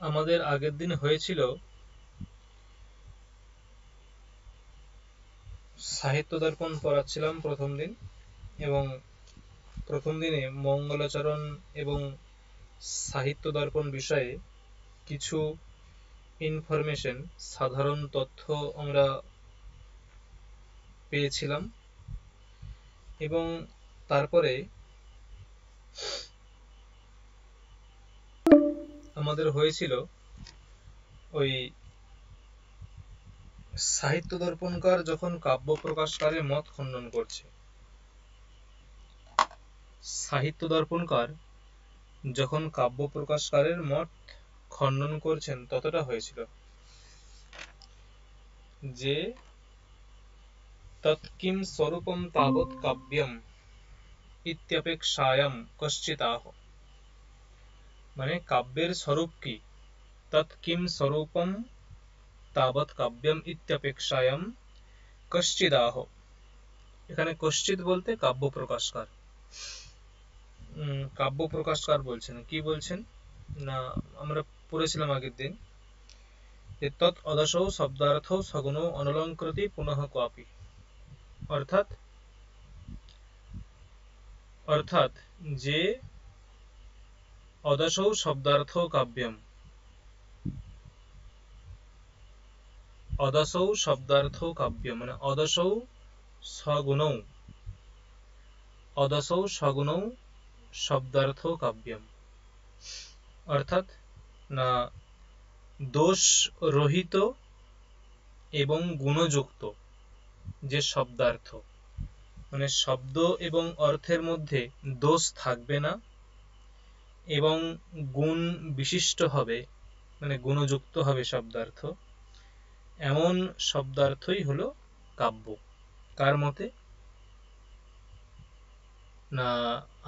আমাদের আগের দিন হয়েছিল সাহিত্য দর্পণ পড়াচ্ছিলাম প্রথম দিন, এবং প্রথম দিনে মঙ্গলাচরণ এবং সাহিত্য দর্পণ বিষয়ে কিছু ইনফরমেশন, সাধারণ তথ্য আমরা পেয়েছিলাম। এবং তারপরে আমাদের হয়েছিল ওই সাহিত্য দর্পণকার যখন কাব্য প্রকাশকারের মত খণ্ডন করছে, সাহিত্য দর্পণকার যখন কাব্য প্রকাশকারের মত খণ্ডন করছেন ততটা হয়েছিল যে তৎকিং স্বরূপম তাবৎ কাব্যম ইত্যপেক্ষায়াম কশ্চিদাহ। মানে কাব্যের স্বরূপ কি, তৎকিং স্বরূপম তাবৎ কাব্যম ইত্যপেক্ষায়াম কশ্চিদাহ। এখানে কশ্চিৎ বলতে কাব্য প্রকাশকার, কাব্য প্রকাশকার বলছেন। কি বলছেন না, আমরা পড়েছিলাম আগের দিন যে তৎ অদশৌ শব্দার্থ সগুণ অনলঙ্কৃতি পুনঃ কোপি। অর্থাৎ অর্থাৎ যে অদশৌ শব্দার্থ কাব্যম, অদশৌ শব্দার্থ কাব্যম মানে অদশৌ সগুণৌ, অদশৌ সগুণৌ শব্দার্থ কাব্যম। অর্থাৎ না দোষ রহিত এবং গুণযুক্ত যে শব্দার্থ, মানে শব্দ এবং অর্থের মধ্যে দোষ থাকবে না এবং গুণ বিশিষ্ট হবে, মানে গুণযুক্ত হবে শব্দার্থ, এমন শব্দার্থই হলো কাব্য। কার মতে না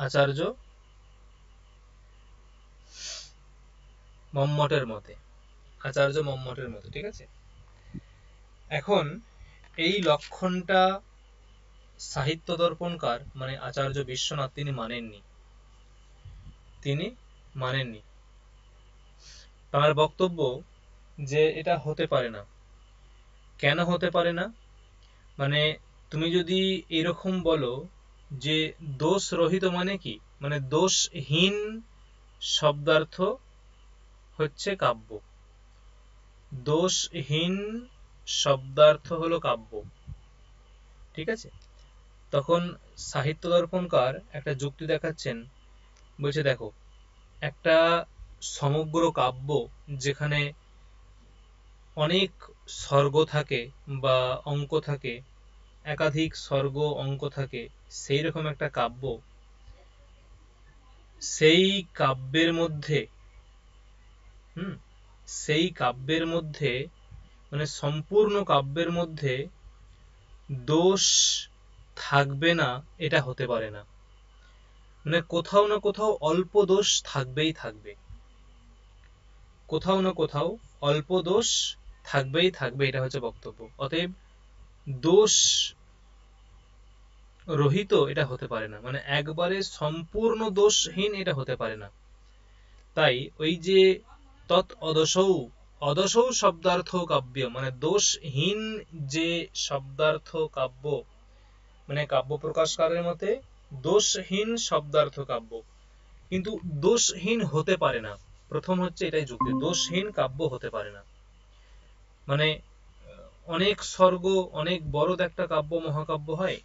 আচার্য মম্মটের মতে, আচার্য মম্মটের মতে। ঠিক আছে, এখন এই লক্ষণটা সাহিত্য দর্পণকার মানে আচার্য বিশ্বনাথ তিনি মানেননি, তিনি মানেননি। তার বক্তব্য যে এটা হতে পারে না। কেন হতে পারে না, মানে তুমি যদি এরকম বলো যে দোষ রহিত মানে কি, মানে দোষহীন শব্দার্থ হচ্ছে কাব্য, দোষহীন শব্দার্থ হলো কাব্য। ঠিক আছে, তখন সাহিত্য দর্পণকার একটা যুক্তি দেখাচ্ছেন, বলছে দেখো একটা সমগ্র কাব্য যেখানে অনেক স্বর্গ থাকে বা অঙ্ক থাকে, একাধিক স্বর্গ অঙ্ক থাকে, সেই রকম একটা কাব্য, সেই কাব্যের মধ্যে সেই কাব্যের মধ্যে মানে সম্পূর্ণ কাব্যের মধ্যে দোষ থাকবে না এটা হতে পারে না। মানে কোথাও না কোথাও অল্প দোষ থাকবেই থাকবে, কোথাও না কোথাও অল্প দোষ থাকবেই থাকবে, এটা হচ্ছে বক্তব্য। অতএব দোষ রহিত এটা হতে পারে না, মানে একবারে সম্পূর্ণ দোষহীন এটা হতে পারে না। তাই ওই যে তৎ অদশৌ, অদশৌ শব্দার্থ কাব্য মানে দোষহীন যে শব্দার্থ কাব্য, মানে কাব্য প্রকাশকারের মতে দোষহীন শব্দার্থ কাব্য, কিন্তু দোষহীন হতে পারে না। প্রথম হচ্ছে এটাই যুক্তি, দোষহীন কাব্য হতে পারে না। মানে অনেক স্বর্গ, অনেক বড় একটা কাব্য মহাকাব্য হয়,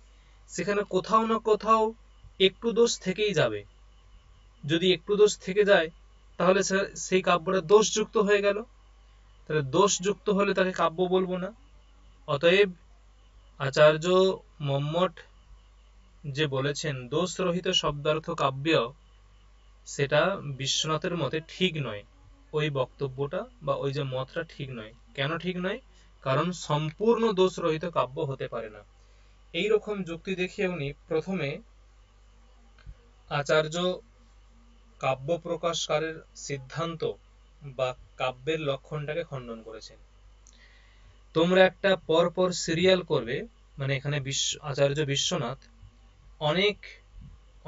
সেখানে কোথাও না কোথাও একটু দোষ থেকেই যাবে। যদি একটু দোষ থেকে যায় তাহলে সেই কাব্যটা দোষযুক্ত হয়ে গেল, তাহলে দোষযুক্ত হলে তাকে কাব্য বলবো না। অতএব আচার্য মম্মট যে বলেছেন দোষ রহিত শব্দার্থ কাব্য, সেটা বিশ্বনাথের মতে ঠিক নয়। ওই বক্তব্যটা বা ওই যে মতটা ঠিক নয়। কেন ঠিক নয়, কারণ সম্পূর্ণ দোষ রহিত কাব্য হতে পারে না। এই রকম যুক্তি দেখিয়ে উনি প্রথমে আচার্য কাব্য প্রকাশকারের সিদ্ধান্ত বা কাব্যের লক্ষণটাকে খণ্ডন করেছেন। তোমরা একটা পরপর সিরিয়াল করবে, মানে এখানে আচার্য বিশ্বনাথ অনেক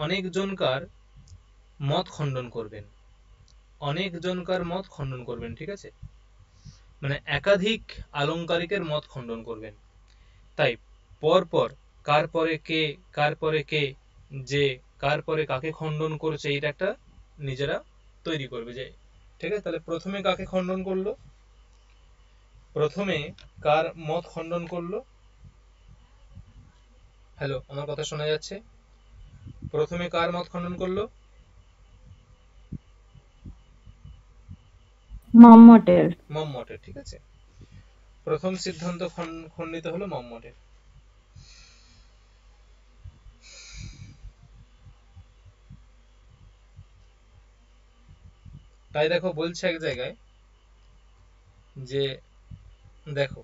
অনেকজনকার মত খণ্ডন করবেন। অনেক জনকার মত খণ্ডন করবেন, ঠিক আছে, মানে একাধিক আলংকারিকের মত খণ্ডন করবেন। তাই পরপর কার পরে কে, কার পরে কে, যে কার পরে কাকে খণ্ডন করেছে, এটা একটা নিজেরা তৈরি করবে যে, ঠিক আছে। তাহলে প্রথমে কাকে খণ্ডন করলো, প্রথমে কার মত খণ্ডন করলো? হ্যালো, আমার কথা শোনা যাচ্ছে? প্রথমে কার মত খণ্ডন করলো? মম্মটের। মম্মটের, ঠিক আছে। প্রথম সিদ্ধান্ত খণ্ডিত হলো মম্মটের। তাই দেখো বলছে এক জায়গায় যে, দেখো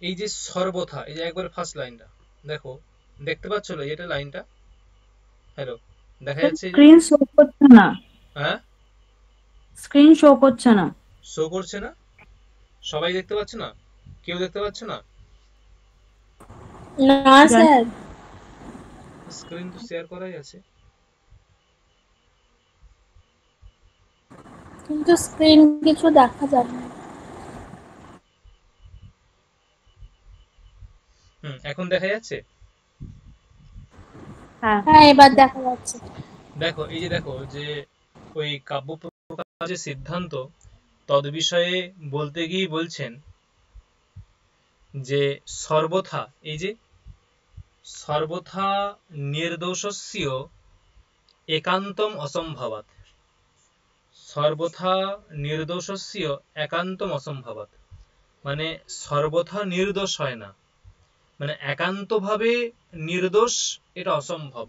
এই যে সর্বথা, এই যে একবার ফার্স্ট লাইনটা দেখো, দেখতে পাচ্ছ এটা লাইনটা? হ্যালো, দেখা যাচ্ছে যে, স্ক্রিন শো করছে না, হ্যাঁ স্ক্রিন শো করছে না। শো করছে না? সবাই দেখতে পাচ্ছে না? কেউ দেখতে পাচ্ছে না? না স্যার, স্ক্রিন তো শেয়ার করাই আছে। কিন্তু স্ক্রিন কিছু দেখা যাবে না। এখন দেখা যাচ্ছে? হ্যাঁ, হ্যাঁ এবার দেখা যাচ্ছে। দেখো এই যে, দেখো যে ওই কাব্য প্রকাশ যে সিদ্ধান্ত, তদ বিষয়ে বলতে গিয়ে বলছেন যে সর্বথা, এই যে সর্বথা নির্দোষস্য একান্তম অসম্ভবাৎ, সর্বথা নির্দোষস্য একান্তম অসম্ভবাৎ, মানে সর্বথা নির্দোষ হয় না, মানে একান্তভাবে নির্দোষ এটা অসম্ভব,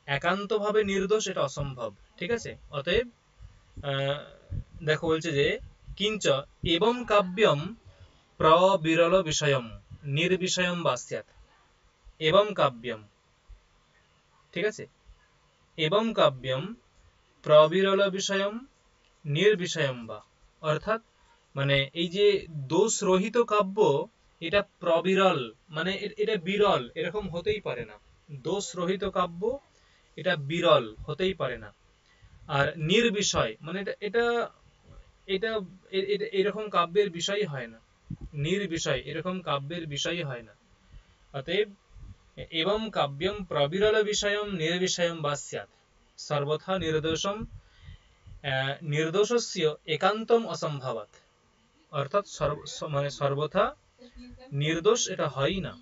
একান্তভাবে নির্দোষ এটা অসম্ভব, ঠিক আছে। অতএব দেখো বলছে যে কিঞ্চ এবং কাব্যম প্রবিরল বিষয়ম নির্বিষয়ম বা স্যাৎ, এবং কাব্যম, ঠিক আছে, এবং কাব্যম প্রবিরল বিষয়ম নির্বিষয়ম বা, অর্থাৎ মানে এই যে দোষ রহিত কাব্য, এটা প্রবিরল, মানে এটা বিরল, এরকম হতেই পারে না। দোষ রহিত কাব্য এটা বিরল হতেই পারে না। আর নির্বিষয় মানে এটা এটা এটা এরকম কাব্যের বিষয় হয় না, নির্বিষয় এরকম কাব্যের বিষয় হয় না। অতএব এবং কাব্যম প্রবিরল বিষয়ম নির্বিষয়ম বা স্যাৎ, সর্বথা নির্দোষম নির্দোষস্য একান্তম অসম্ভবাৎ, অর্থাৎ মানে সর্বথা নির্দোষ এটা হয়ই না।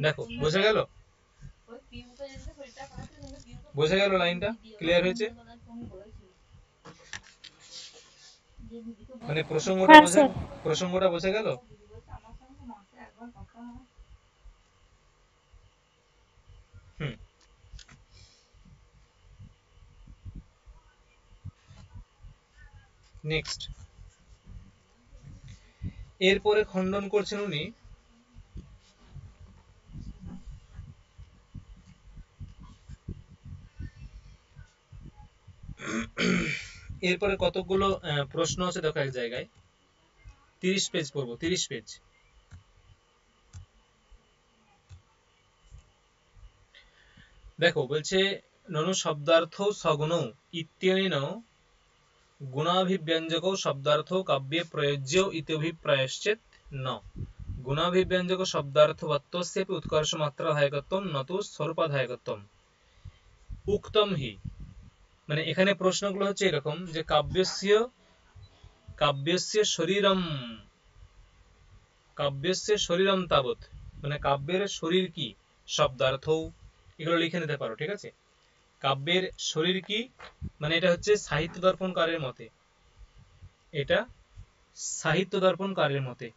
দেখো বোঝা গেল? বোঝা গেল? লাইনটা ক্লিয়ার হয়েছে? মানে হ্যাঁ স্যার। প্রসঙ্গটা বোঝা গেল? হুম, নেক্সট, এরপরে খণ্ডন করছেন উনি এরপরে কতগুলো প্রশ্ন আছে দেখো এক জায়গায়, 30 পেজ পড়বো, 30 পেজ। দেখো বলছে ননু শব্দার্থ সগুণ ইত্যনেন গুণাভিব্যঞ্জক শব্দার্থ কাব্যে প্রয়োজ্য ইত্যভিপ্রায়শ্চেৎ ন গুণাভিব্যঞ্জক শব্দার্থবত্তস্যাপি উৎকর্ষমাত্রাধায়কত্বম ন তু স্বরূপাধায়কত্বম উক্তম হি। মানে এখানে প্রশ্নগুলো হচ্ছে এরকম যে কাব্যস্য শরীরম তাবৎ, মানে কাব্যের শরীর কি, শব্দার্থ, এগুলো লিখে নিতে পারো, ঠিক আছে। কাব্যের শরীর কি, মানে এটা হচ্ছে সাহিত্য দর্পণকারের মতে, এটা সাহিত্য দর্পণকারের মতে,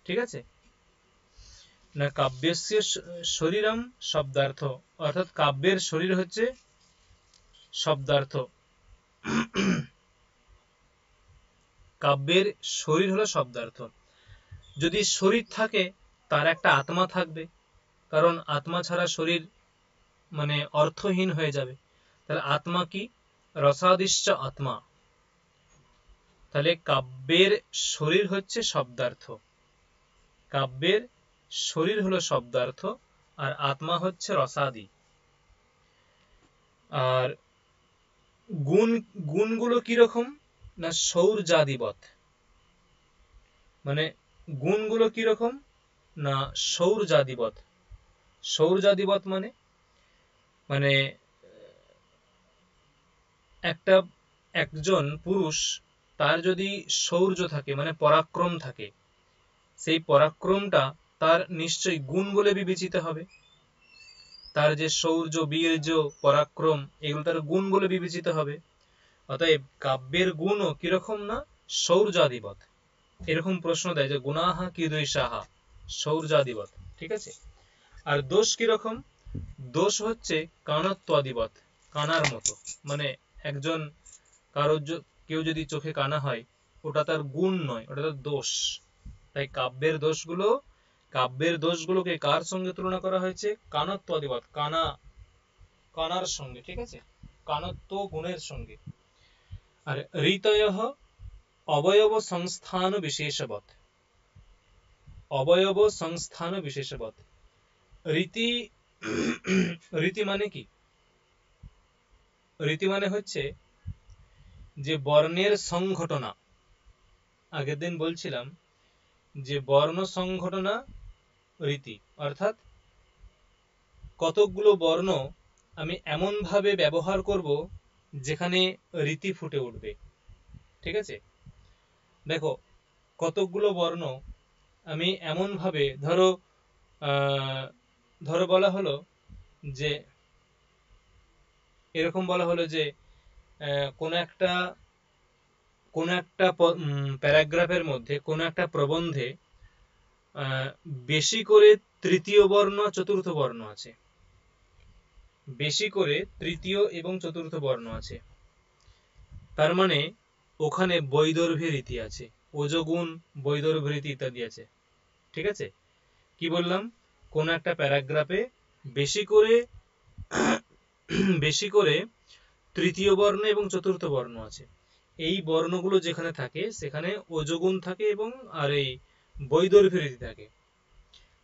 ঠিক আছে না। কাব্যস্য শরীরম শব্দার্থ, অর্থাৎ কাব্যের শরীর হচ্ছে শব্দার্থ, কাব্যের শরীর হলো শব্দার্থ। যদি শরীর থাকে তার একটা আত্মা থাকবে, কারণ আত্মা ছাড়া শরীর মানে অর্থহীন হয়ে যাবে। তাহলে আত্মা কি? রসাদিশ্চ আত্মা। তাহলে কাব্যের শরীর হচ্ছে শব্দার্থ, কাব্যের শরীর হলো শব্দার্থ, আর আত্মা হচ্ছে রসাদি। আর গুণগুলো কিরকম না সৌর্যাদিবৎ, মানে গুণগুলো কিরকম না সৌর্যাদিবৎ। সৌর্যাদিবৎ মানে মানে একজন পুরুষ, তার যদি শৌর্য থাকে মানে পরাক্রম থাকে, সেই পরাক্রমটা তার নিশ্চয়ই গুণ বলে বিবেচিত হবে। তার যে শৌর্য, বীর্য, পরাক্রম, এগুলো তার গুণ বলে বিবেচিত হবে। অতএব কাব্যের গুণও কিরকম না সৌর্যাদিবৎ। এরকম প্রশ্ন দেয় যে গুণাহা কীদৃশাহা সৌর্যাদিবৎ, ঠিক আছে। আর দোষ কিরকম, দোষ হচ্ছে কাণত্বাদিবৎ, কানার মতো, মানে একজন কেউ যদি চোখে কানা হয়, ওটা তার গুণ নয়, ওটা তার দোষ। তাই কাব্যের দোষগুলোকে কার সঙ্গে তুলনা করা হয়েছে, কাণত্বাদিবৎ, কানার সঙ্গে, ঠিক আছে, কানত্ব গুণের সঙ্গে। আর ঋতয়ঃ অবয়ব সংস্থান বিশেষবৎ, অবয়ব সংস্থান বিশেষবৎ। রীতি রীতি মানে কি, রীতি মানে হচ্ছে যে বর্ণের সংঘটনা। আগের দিন বলছিলাম যে বর্ণ সংঘটনা রীতি, অর্থাৎ কতকগুলো বর্ণ আমি এমন ভাবে ব্যবহার করব যেখানে রীতি ফুটে উঠবে, ঠিক আছে। দেখো কতকগুলো বর্ণ আমি এমন ভাবে, ধরো বলা হলো যে, এরকম বলা হলো যে কোন একটা প্যারাগ্রাফের মধ্যে, কোন একটা প্রবন্ধে বেশি করে তৃতীয় বর্ণ চতুর্থ বর্ণ আছে, বেশি করে তৃতীয় এবং চতুর্থ বর্ণ আছে, তার মানে ওখানে বৈদর্ভী রীতি আছে, ওজগুণ, বৈদর্ভী রীতি ইত্যাদি আছে, ঠিক আছে। কি বললাম, কোন একটা প্যারাগ্রাফে বেশি করে তৃতীয় বর্ণ এবং চতুর্থ বর্ণ আছে। এই বর্ণগুলো যেখানে থাকে সেখানে ওজগুণ থাকে এবং আর এই বৈদর্ভী রীতি থাকে।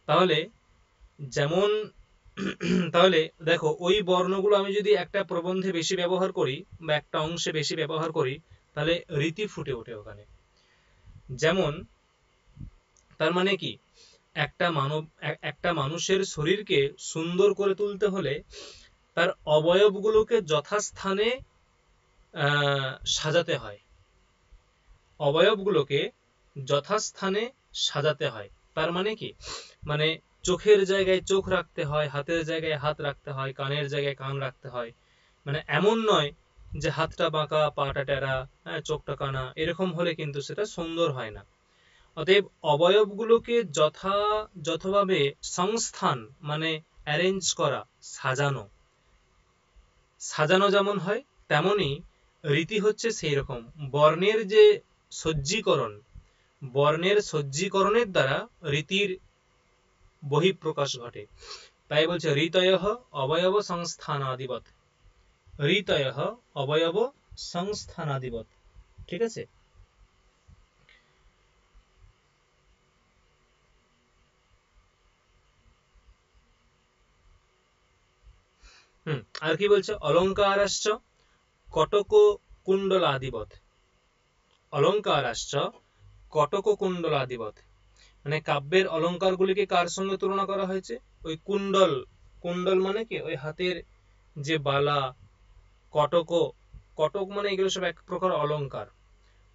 তাহলে দেখো ওই বর্ণগুলো আমি যদি একটা প্রবন্ধে বেশি ব্যবহার করি বা একটা অংশে বেশি ব্যবহার করি, তাহলে রীতি ফুটে ওঠে ওখানে। যেমন তার মানে কি, একটা মানুষের শরীরকে সুন্দর করে তুলতে হলে তার অবয়বগুলোকে যথাস্থানে সাজাতে হয়, অবয়বগুলোকে যথাস্থানে সাজাতে হয়। তার মানে কি, মানে চোখের জায়গায় চোখ রাখতে হয়, হাতের জায়গায় হাত রাখতে হয়, কানের জায়গায় কান রাখতে হয়। মানে এমন নয় যে হাতটা বাঁকা, পাটা টেরা, চোখটা কানা, এরকম হলে কিন্তু সেটা সুন্দর হয় না। অতএব অবয়বগুলোকে যথাযথভাবে সংস্থান মানে অ্যারেঞ্জ করা, সাজানো যেমন হয়, তেমনি রীতি হচ্ছে সেই রকম। বর্ণের সজ্জীকরণের দ্বারা রীতির বহিঃপ্রকাশ ঘটে। তাই বলছে ঋতয়ঃ অবয়ব সংস্থানাদিবৎ, ঋতয়ঃ অবয়ব সংস্থানাদিবৎ, ঠিক আছে। আর কি বলছে, অলঙ্কারাশ্চ কটক কুণ্ডলাদিবৎ, অলঙ্কারাশ্চ কটক কুণ্ডলাদিবৎ, মানে কাব্যের অলঙ্কারগুলিকে কার সঙ্গে তুলনা করা হয়েছে, ওই কুণ্ডল, কুণ্ডল মানে কি ওই হাতের যে বালা, কটক মানে এগুলো সব এক প্রকার অলঙ্কার,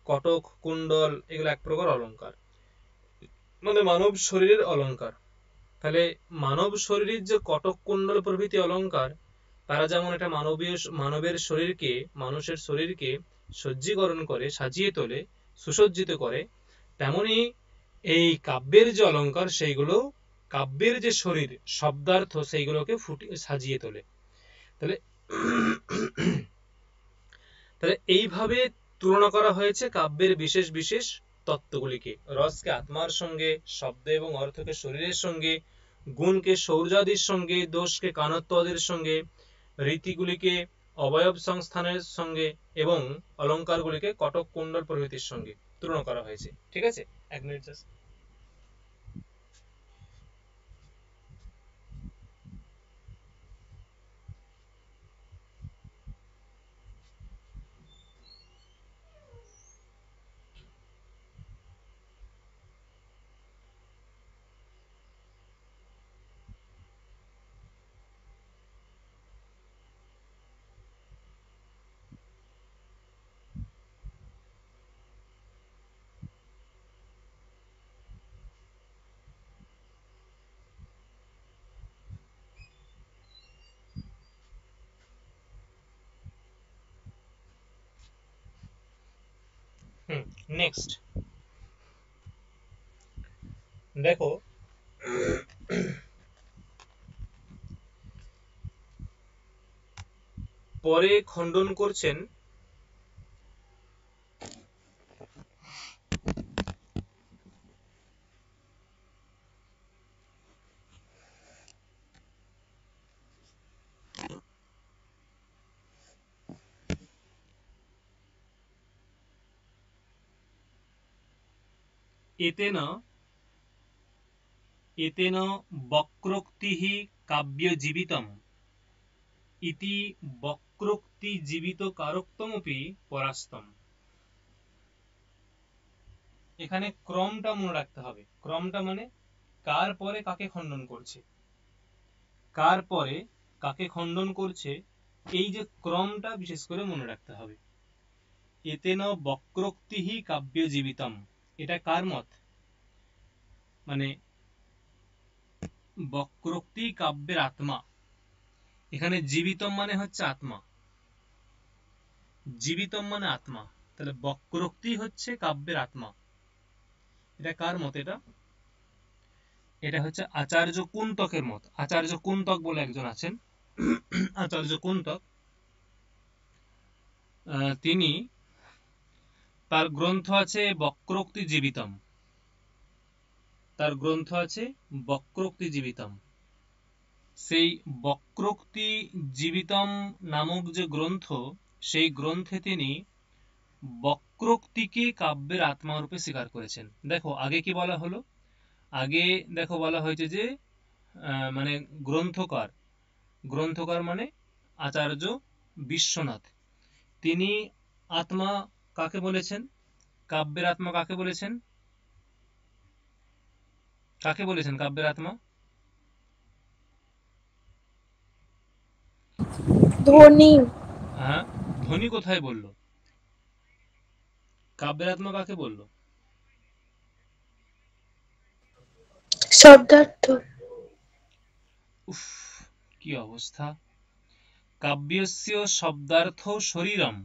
কটক, কুণ্ডল, এগুলো এক প্রকার অলঙ্কার, মানে মানব শরীরের অলঙ্কার। তাহলে মানব শরীরের যে কটক, কুণ্ডল প্রভৃতি অলঙ্কার, তারা যেমন এটা মানুষের শরীরকে সজ্জীকরণ করে, সাজিয়ে তোলে, সুসজ্জিত করে, তেমনি এই কাব্যের যে অলঙ্কার সেইগুলো কাব্যের যে শরীর, শব্দার্থ, সেইগুলোকে সাজিয়ে তোলে। তাহলে এইভাবে তুলনা করা হয়েছে কাব্যের বিশেষ বিশেষ তত্ত্বগুলিকে। রসকে আত্মার সঙ্গে, শব্দ এবং অর্থকে শরীরের সঙ্গে, গুণকে শৌর্যাদির সঙ্গে, দোষকে কানত্বাদির সঙ্গে, রীতিগুলিকে অবয়ব সংস্থানের সঙ্গে এবং অলঙ্কারগুলিকে কটক, কুণ্ডল প্রভৃতির সঙ্গে তুলনা করা হয়েছে, ঠিক আছে। এক মিনিট জাস্ট। নেক্সট দেখো, পরে খণ্ডন করছেন এতেন এতেন বক্রোক্তিঃ কাব্যজীবিতম ইতি বক্রোক্তি জীবিত কারকত্বমপি পরাস্তম। এখানে ক্রমটা মনে রাখতে হবে। ক্রমটা মানে কার পরে কাকে খণ্ডন করছে, কার পরে কাকে খণ্ডন করছে, এই যে ক্রমটা বিশেষ করে মনে রাখতে হবে। এতেন বক্রোক্তিঃ কাব্যজীবিতম, এটা কার মত? মানে বক্রোক্তি কাব্যের আত্মা। এখানে জীবিতম মানে হচ্ছে আত্মা, জীবিতম মানে আত্মা, তাহলে বক্রোক্তি হচ্ছে কাব্যের আত্মা। এটা কার মত? এটা হচ্ছে আচার্য কুন্তকের মত। আচার্য কুন্তক বলে একজন আছেন, আচার্য কুন্তক, তিনি, তার গ্রন্থ আছে বক্রোক্তি জীবিতম, তার গ্রন্থ আছে বক্রোক্তি জীবিতম। সেই বক্রোক্তি জীবিতম নামক যে গ্রন্থ, সেই গ্রন্থে তিনি বক্রোক্তিকে কাব্যের আত্মা রূপে স্বীকার করেছেন। দেখো আগে কি বলা হলো, আগে দেখো বলা হয়েছে যে মানে গ্রন্থকার, গ্রন্থকার মানে আচার্য বিশ্বনাথ, তিনি আত্মা কাকে বলেছেন, কাব্যের আত্মা কাকে বলেছেন, কাকে বলেছেন কাব্যের আত্মা? ধ্বনি। হ্যাঁ, ধ্বনি কোথায় বললো? কাব্যের আত্মা কাকে বললো? শব্দার্থ। উফ, কি অবস্থা! কাব্যস্য শব্দার্থ শরীরম,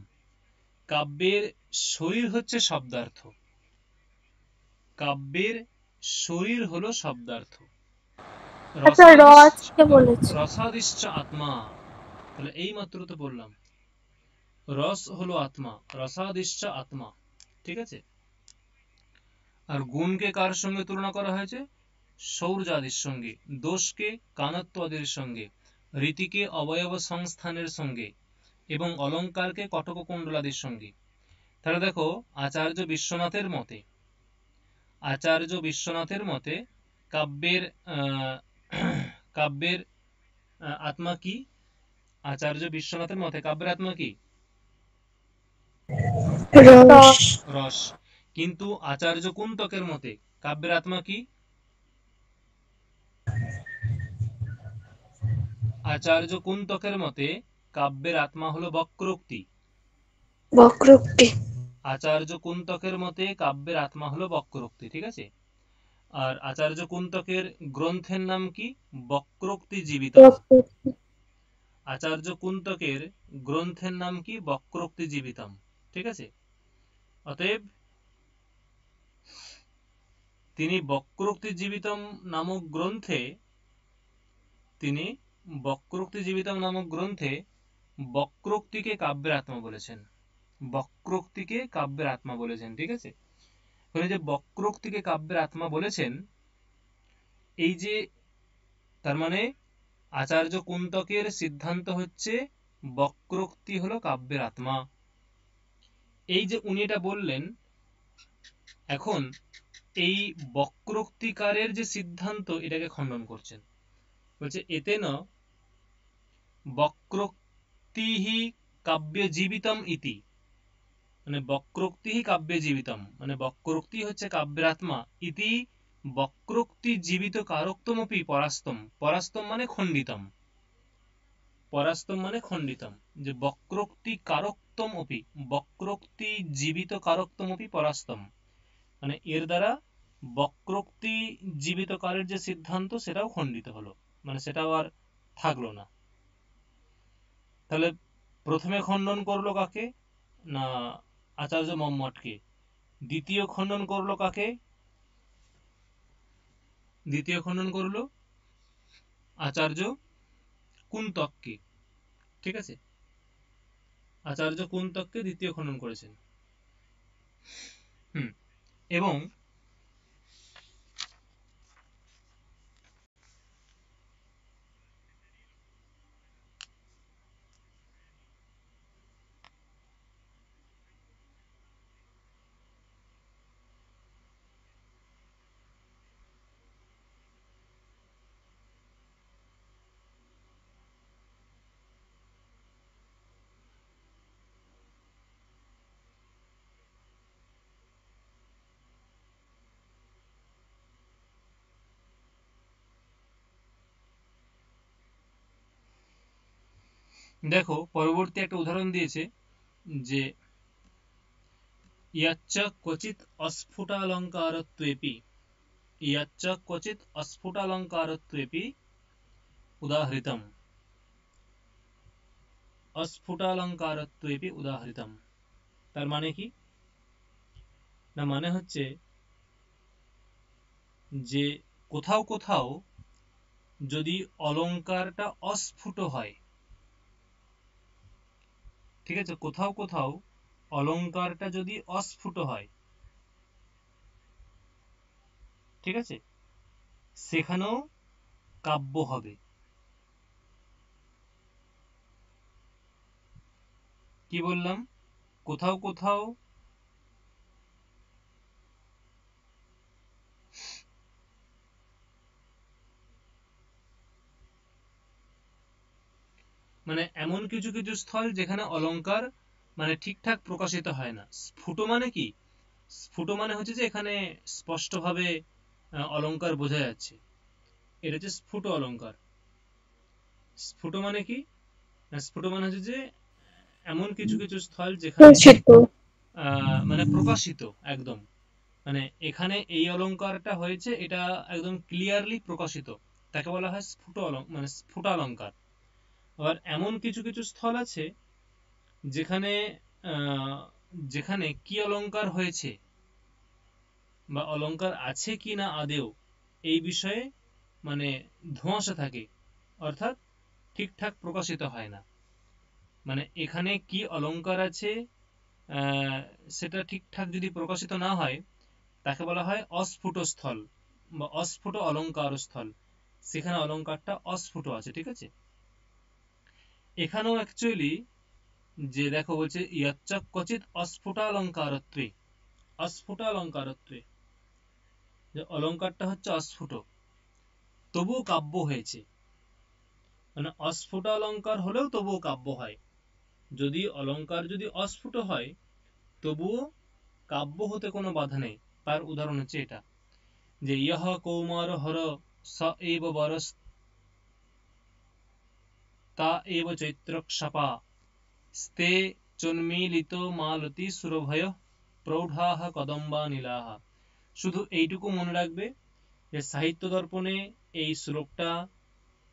কাব্যের শরীর হচ্ছে শব্দার্থ, কাব্যের শরীর হলো শব্দার্থ। আচ্ছা, রসকে বলেছে। রসাদিশ্চ আত্মা, তাহলে এই মাত্র তো বললাম, রস হলো আত্মা, রসাদিশ্চ আত্মা, ঠিক আছে। আর গুণকে কার সঙ্গে তুলনা করা হয়েছে? সৌর্যাদির সঙ্গে, দোষকে কানত্বাদির সঙ্গে, রীতিকে অবয়ব সংস্থানের সঙ্গে এবং অলঙ্কারকে কটক কুণ্ডলাদির সঙ্গে। তাহলে দেখো আচার্য বিশ্বনাথের মতে, আচার্য বিশ্বনাথের মতে কাব্যের কাব্যের আত্মা কি? আচার্য বিশ্বনাথের মতে কাব্যের আত্মা কি? রস। রস। কিন্তু আচার্য কুন্তকের মতে কাব্যের আত্মা কি? আচার্য কুন্তকের মতে কাব্যের আত্মা হলো বক্রোক্তি। বক্রোক্তি। আচার্য কুন্তকের মতে কাব্যের আত্মা হলো বক্রোক্তি, ঠিক আছে। আর আচার্য কুন্তকের গ্রন্থের নাম কি? বক্রোক্তি জীবিতম। আচার্য কুন্তকের গ্রন্থের নাম কি? বক্রোক্তি জীবিতম, ঠিক আছে। অতএব তিনি বক্রোক্তি জীবিতম নামক গ্রন্থে, তিনি বক্রোক্তি জীবিতম নামক গ্রন্থে বক্রোক্তিকে কাব্যের আত্মা বলেছেন, বক্রোক্তিকে কাব্যের আত্মা বলেছেন, ঠিক আছে। যে বক্রোক্তিকে কাব্যের আত্মা বলেছেন, এই যে তার মানে আচার্য কুন্তকের সিদ্ধান্ত হচ্ছে বক্রোক্তি হলো কাব্যের আত্মা। এই যে উনি এটা বললেন, এখন এই বক্রোক্তিকারের যে সিদ্ধান্ত, এটাকে খণ্ডন করছেন, বলছে এতেন বক্রোক্তিঃ কাব্যজীবিতম ইতি, মানে বক্রোক্তিঃ কাব্যজীবিতম মানে বক্রোক্তি হচ্ছে কাব্যের আত্মা, ইতি বক্রোক্তি জীবিত কারকত্বমপি পরাস্তম, পরাস্তম মানে খণ্ডিতম, পরাস্তম মানে খণ্ডিতম, যে বক্রোক্তি কারকত্বম অপি, বক্রোক্তি জীবিত কারকত্বমপি পরাস্তম, মানে এর দ্বারা বক্রোক্তি জীবিত কারের যে সিদ্ধান্ত সেটাও খণ্ডিত হলো, মানে সেটাও আর থাকলো না। তাহলে প্রথমে খণ্ডন করলো কাকে? না আচার্য মম্মটকে, দ্বিতীয় খণ্ডন করলো কাকে? দ্বিতীয় খণ্ডন করলো আচার্য কুন্তককে। ঠিক আছে, আচার্য কুন্তককে দ্বিতীয় খণ্ডন করেছেন। এবং দেখো পরবর্তী একটা উদাহরণ দিয়েছে যে ইয়াচ্চ ক্বচিৎ অস্ফুটালঙ্কারত্বেপি, ইয়াচ্চ ক্বচিৎ অস্ফুটালঙ্কারত্বেপি উদাহৃতম, অস্ফুটালঙ্কারত্বেপি উদাহৃতম। তার মানে কি? না মানে হচ্ছে যে কোথাও কোথাও যদি অলঙ্কারটা অস্ফুট হয়, ঠিক আছে, কোথাও কোথাও অলঙ্কারটা যদি অস্ফুট হয়, ঠিক আছে, সেখানেও কাব্য হবে। কি বললাম? কোথাও কোথাও মানে এমন কিছু কিছু স্থল যেখানে অলঙ্কার মানে ঠিকঠাক প্রকাশিত হয় না। স্ফুট মানে কি? স্ফুট মানে হচ্ছে যে এখানে স্পষ্টভাবে অলঙ্কার বোঝা যাচ্ছে, এটা হচ্ছে স্ফুট অলঙ্কার। স্ফুট মানে কি? স্ফুট মানে হচ্ছে যে এমন কিছু কিছু স্থল যেখানে মানে প্রকাশিত একদম, মানে এখানে এই অলঙ্কারটা হয়েছে, এটা একদম ক্লিয়ারলি প্রকাশিত, তাকে বলা হয় স্ফুট মানে স্ফুটালঙ্কার। আবার এমন কিছু কিছু স্থল আছে যেখানে যেখানে কি অলঙ্কার হয়েছে বা অলঙ্কার আছে কি না আদেও এই বিষয়ে মানে ধোঁয়াশা থাকে, অর্থাৎ ঠিকঠাক প্রকাশিত হয় না। মানে এখানে কি অলঙ্কার আছে সেটা ঠিকঠাক যদি প্রকাশিত না হয় তাকে বলা হয় অস্ফুট স্থল বা অস্ফুট অলঙ্কার স্থল, সেখানে অলঙ্কারটা অস্ফুট আছে। ঠিক আছে, এখানেও অ্যাকচুয়ালি যে দেখো বলছে ইয়াচ্চ ক্বচিৎ অস্ফুটালঙ্কারত্বে, অস্ফুটালঙ্কারত্বে যে অলঙ্কারটা হচ্ছে অস্ফুট তবুও কাব্য হয়েছে, মানে অস্ফুট অলঙ্কার হলেও তবুও কাব্য হয়। যদি অলঙ্কার যদি অস্ফুট হয় তবুও কাব্য হতে কোনো বাধা নেই। তার উদাহরণ হচ্ছে এটা যে ইহ কৌমার হর স এব বরস তা এব চৈত্রক্ষপা স্তে চন্মীলিত মালতী সুরভয় প্রৌঢ়াহ কদম্বা নীলাহ। শুধু এইটুকু মনে রাখবে যে সাহিত্য দর্পণে এই শ্লোকটা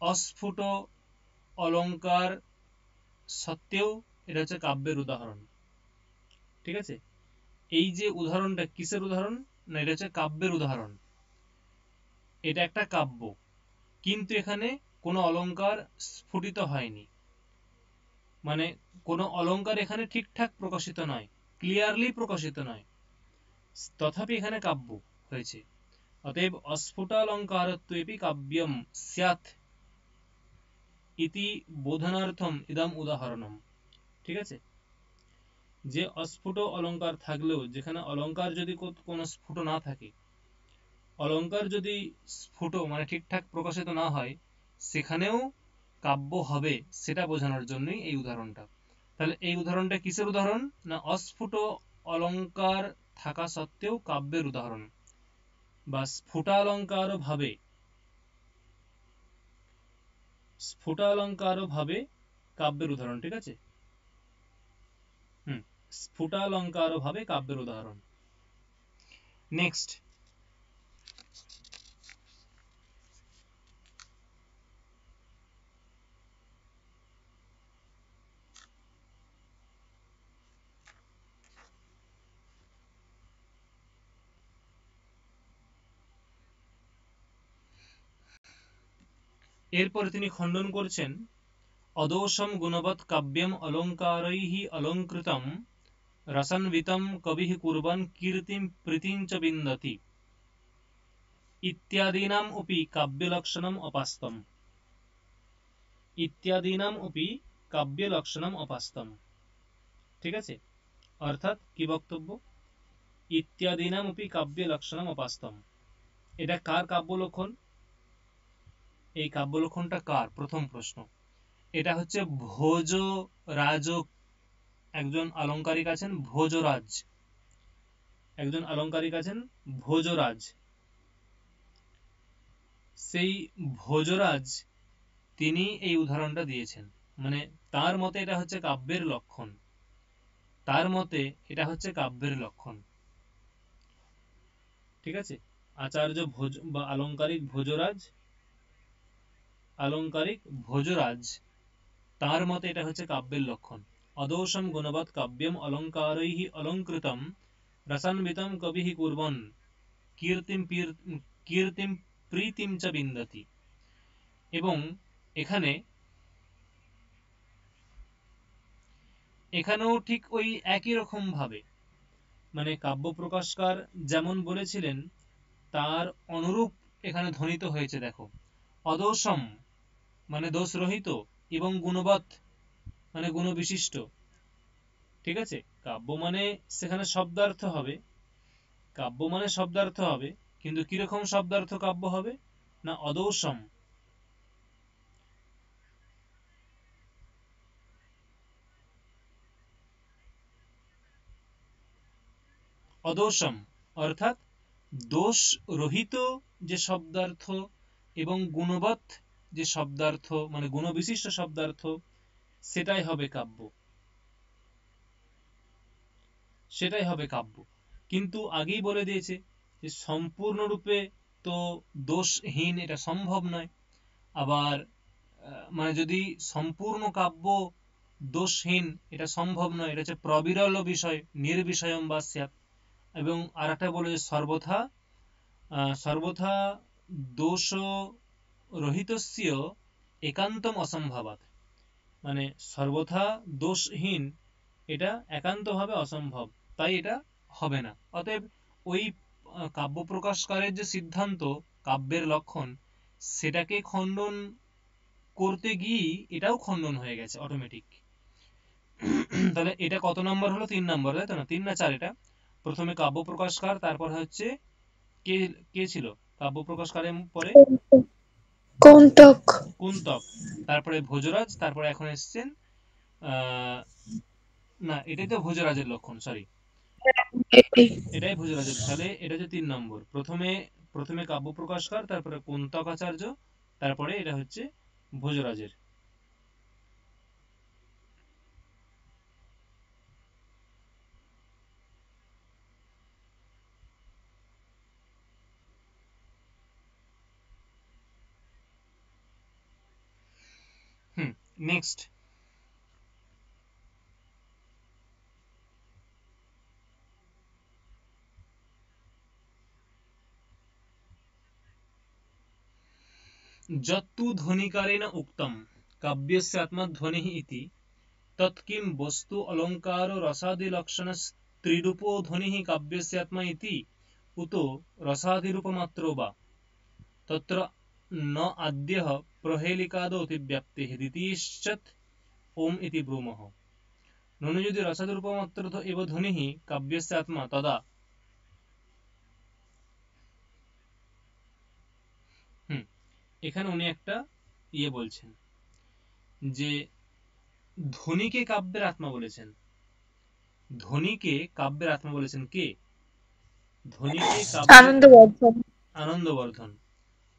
অস্ফুট অলঙ্কার সত্ত্বেও এটা হচ্ছে কাব্যের উদাহরণ। ঠিক আছে, এই যে উদাহরণটা কিসের উদাহরণ? না এটা হচ্ছে কাব্যের উদাহরণ। এটা একটা কাব্য, কিন্তু এখানে কোনো অলঙ্কার স্ফুটিত হয়নি, মানে কোনো অলঙ্কার এখানে ঠিকঠাক প্রকাশিত নয়, ক্লিয়ারলি প্রকাশিত নয়, তথাপি এখানে কাব্য হয়েছে। অতএব অস্ফুটালঙ্কারত্বেপি কাব্যম স্যাৎ ইতি বোধনার্থম ইদম উদাহরণম। ঠিক আছে, যে অস্ফুট অলঙ্কার থাকলেও, যেখানে অলঙ্কার যদি কোনো স্ফুট না থাকে, অলঙ্কার যদি স্ফুট মানে ঠিকঠাক প্রকাশিত না হয় সেখানেও কাব্য হবে, সেটা বোঝানোর জন্যই এই উদাহরণটা। তাহলে এই উদাহরণটা কিসের উদাহরণ? না অস্ফুট অলঙ্কার থাকা সত্ত্বেও কাব্যের উদাহরণ, বা স্ফুটালঙ্কার ভাবে, স্ফুটালঙ্কার ভাবে কাব্যের উদাহরণ। ঠিক আছে, স্ফুটালঙ্কার ভাবে কাব্যের উদাহরণ। নেক্সট, এরপরে তিনি খণ্ডন করছেন অদোষম গুণবৎ কাব্যম অলঙ্কারৈঃ অলঙ্কৃতম রসান্বিতম কবিঃ কুর্বন কীর্তিম প্রীতিং চ বিন্দতি ইত্যাদিনাম উপি কাব্যলক্ষণম অপাস্তম। ইত্যাদিনাম উপি কাব্যলক্ষণম অপাস্তম। ঠিক আছে, অর্থাৎ কি বক্তব্য? ইত্যাদিনাম উপি কাব্যলক্ষণম অপাস্তম, এটা কার কাব্য লক্ষণ? এই কাব্য লক্ষণটা কার? প্রথম প্রশ্ন। এটা হচ্ছে ভোজরাজ, একজন অলঙ্কারিক আছেন ভোজরাজ, একজন অলঙ্কারিক আছেন ভোজরাজ। সেই ভোজরাজ তিনি এই উদাহরণটা দিয়েছেন, মানে তার মতে এটা হচ্ছে কাব্যের লক্ষণ, তার মতে এটা হচ্ছে কাব্যের লক্ষণ। ঠিক আছে, আচার্য ভোজ বা অলঙ্কারিক ভোজরাজ, অলঙ্কারিক ভোজরাজ তার মতে এটা হচ্ছে কাব্যের লক্ষণ। অদোষম গুণবৎ কাব্যম অলঙ্কারৈঃ অলঙ্কৃতম রসান্বিতম কবিঃ কুর্বন কীর্তিম প্রীতিম চ বিন্দতি। এবং এখানেও ঠিক ওই একই রকম ভাবে, মানে কাব্য প্রকাশকার যেমন বলেছিলেন তার অনুরূপ এখানে ধ্বনিত হয়েছে। দেখো, অদোষম মানে দোষ রহিত, এবং গুণবৎ মানে গুণ বিশিষ্ট। ঠিক আছে, কাব্য মানে সেখানে শব্দার্থ হবে, কাব্য মানে শব্দার্থ হবে, কিন্তু কিরকম শব্দার্থ কাব্য হবে না অদৌসম। অদৌসম অর্থাৎ দোষ রহিত যে শব্দার্থ এবং গুণবৎ যে শব্দার্থ মানে গুণবিশিষ্ট শব্দার্থ, সেটাই হবে কাব্য, সেটাই হবে কাব্য। কিন্তু আগেই বলে দিয়েছে যে সম্পূর্ণরূপে তো দোষহীন এটা সম্ভব নয়। আবার মানে যদি সম্পূর্ণ কাব্য দোষহীন এটা সম্ভব নয়, এটা হচ্ছে প্রবিরল বিষয়, নির্বিষয়ম বা স্যাৎ। এবং আর একটা বলে সর্বথা সর্বথা দোষ রহিতস্য একান্তম অসম্ভবাৎ, মানে সর্বথা দোষহীন এটা একান্তভাবে অসম্ভব, তাই এটা হবে না। অতএব ওই কাব্য প্রকাশকারের যে সিদ্ধান্ত কাব্যের লক্ষণ, সেটাকে খণ্ডন করতে গিয়ে এটাও খণ্ডন হয়ে গেছে অটোমেটিক। তাহলে এটা কত নম্বর হলো? 3 নম্বর, তাই তো না? 3 না 4 এটা? প্রথমে কাব্য প্রকাশকার, তারপর হচ্ছে কে কে ছিল কাব্য প্রকাশকারের পরে? কুন্তক। কুন্তক, তারপরে ভোজরাজ, তারপরে এখন এসছেন না এটাই তো ভোজরাজের লক্ষণ, সরি এটাই ভোজরাজের। তাহলে এটা হচ্ছে 3 নম্বর। প্রথমে কাব্য প্রকাশকার, তারপরে কুন্তক আচার্য, তারপরে এটা হচ্ছে ভোজরাজের। নেক্সট, যত্তু ধ্বনিকারেণ উক্তম কাব্যস্য আত্মধ্বনিঃ ইতি তৎকিম বস্তু অলঙ্কার রসাদি লক্ষণ ত্রিরূপো ধ্বনিঃ কাব্যস্য আত্মা ইতি উতো রসাদিরূপমাত্র বা তত্র ন আদ্যঃ প্রহেলিকাদৌ অতিব্যাপ্তিঃ দ্বিতীয়শ্চেৎ ওম ইতি ব্রূমঃ ননু যদি রসাদিরূপমাত্র এব ধ্বনিঃ কাব্যস্য আত্মা তদা। এখানে উনি একটা বলছেন যে ধ্বনিকে কাব্যের আত্মা বলেছেন। ধ্বনিকে কাব্যের আত্মা বলেছেন কে? ধ্বনিকে আনন্দবর্ধন। আনন্দবর্ধন,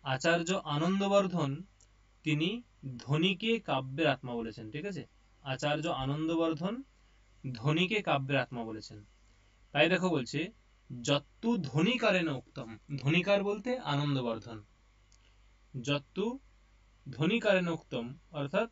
আচার্য আনন্দবর্ধন তিনি ধ্বনিকে কাব্যের আত্মা বলেছেন। ঠিক আছে, আচার্য আনন্দবর্ধন ধ্বনিকে কাব্যের আত্মা বলেছেন। তাই দেখো বলছে যত্তু ধ্বনিকারেণ উক্তম, ধ্বনিকার বলতে আনন্দবর্ধন, যত্তু ধ্বনিকারেণ উক্তম অর্থাৎ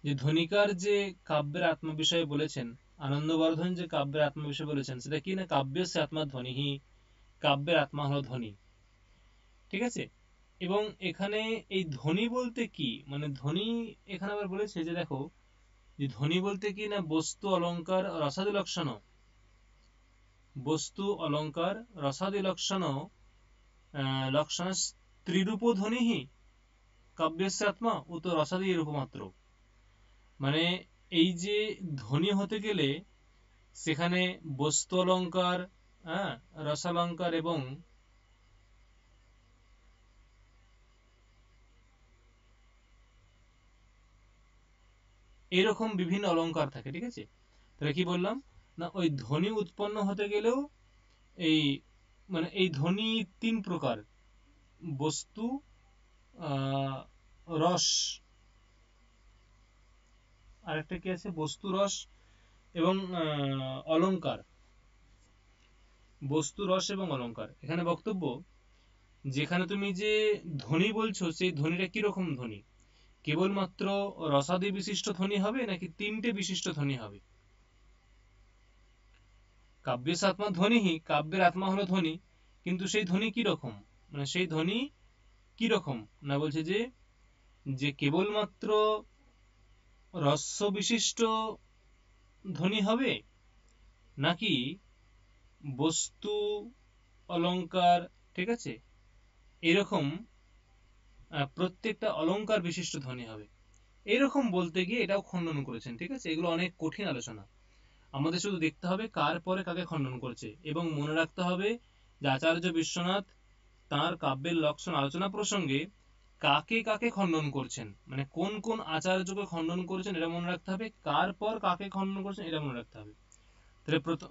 যে ধ্বনিকার যে কাব্যের আত্মা বিষয়ে বলেছেন, আনন্দবর্ধন যে কাব্যের আত্মা বিষয় বলেছেন সেটা কি না, কাব্যস্য আত্মা ধ্বনিহি, কাব্যের আত্মা হলো ধ্বনি। ঠিক আছে, এবং এখানে এই ধ্বনি বলতে কি, মানে ধ্বনি এখানে আবার বলেছে যে দেখো যে ধ্বনি বলতে কি না, বস্তু অলঙ্কার রসাদি লক্ষণ, বস্তু অলঙ্কার রসাদি লক্ষণ লক্ষণ ত্রিরূপ ধ্বনিহি কাব্যস্য আত্মা উত রসাদি রূপমাত্র। মানে এই যে ধ্বনি হতে গেলে সেখানে বস্তু অলঙ্কার, হ্যাঁ, রসালঙ্কার এবং এরকম বিভিন্ন অলঙ্কার থাকে। ঠিক আছে, তাহলে কি বললাম না, ওই ধ্বনি উৎপন্ন হতে গেলেও এই মানে এই ধ্বনি তিন প্রকার, বস্তু, রস, আরেকটা কি আছে, বস্তু, রস এবং অলঙ্কার। বস্তু, রস এবং অলঙ্কার। এখানে বক্তব্য, যেখানে তুমি যে ধ্বনি বলছো সেই ধ্বনিটা কিরকম ধ্বনি, কেবলমাত্র রসাদি বিশিষ্ট ধ্বনি হবে নাকি তিনটে বিশিষ্ট ধ্বনি হবে? কাব্যের আত্মা ধ্বনিহি, কাব্যের আত্মা হলো ধ্বনি, কিন্তু সেই ধ্বনি কি রকম, মানে সেই ধ্বনি কি রকম না, বলছে যে যে কেবলমাত্র রস্য বিশিষ্ট ধ্বনি হবে নাকি বস্তু, অলঙ্কার, ঠিক আছে, এরকম প্রত্যেকটা অলঙ্কার বিশিষ্ট ধ্বনি হবে। এরকম বলতে গিয়ে এটাও খণ্ডন করেছেন। ঠিক আছে, এগুলো অনেক কঠিন আলোচনা। আমাদের শুধু দেখতে হবে কার পরে কাকে খণ্ডন করছে, এবং মনে রাখতে হবে যে আচার্য বিশ্বনাথ তাঁর কাব্যের লক্ষণ আলোচনা প্রসঙ্গে কাকে কাকে খণ্ডন করছেন, মানে কোন কোন আচার্যকে খণ্ডন করেছেন এটা মনে রাখতে হবে, কার পর কাকে খণ্ডন করছেন এটা মনে রাখতে হবে।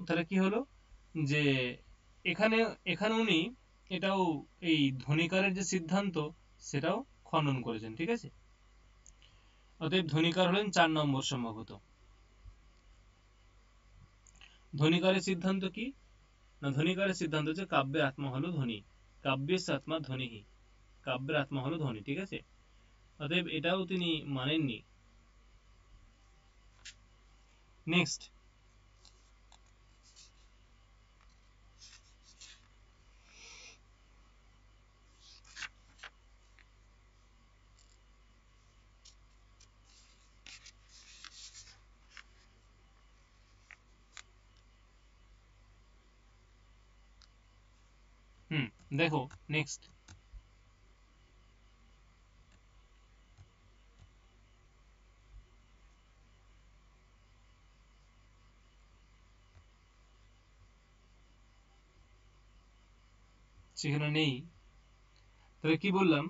তাহলে কি হলো যে এখানে এখানে উনি এটাও এই ধ্বনিকারের যে সিদ্ধান্ত সেটাও খণ্ডন করেছেন। ঠিক আছে, অতএব ধ্বনিকার হলেন 4 নম্বর সম্ভবত। ধ্বনিকারের সিদ্ধান্ত কি না, ধ্বনিকারের সিদ্ধান্ত হচ্ছে কাব্যের আত্মা হলো ধ্বনি, কাব্যের আত্মা ধ্বনিহি, কাব্যের আত্মা হলো ধ্বনি। ঠিক আছে, অতএব এটাও তিনি মানেননি। নেক্সট, দেখো নেক্সট, সেখানে নেই। তবে কি বললাম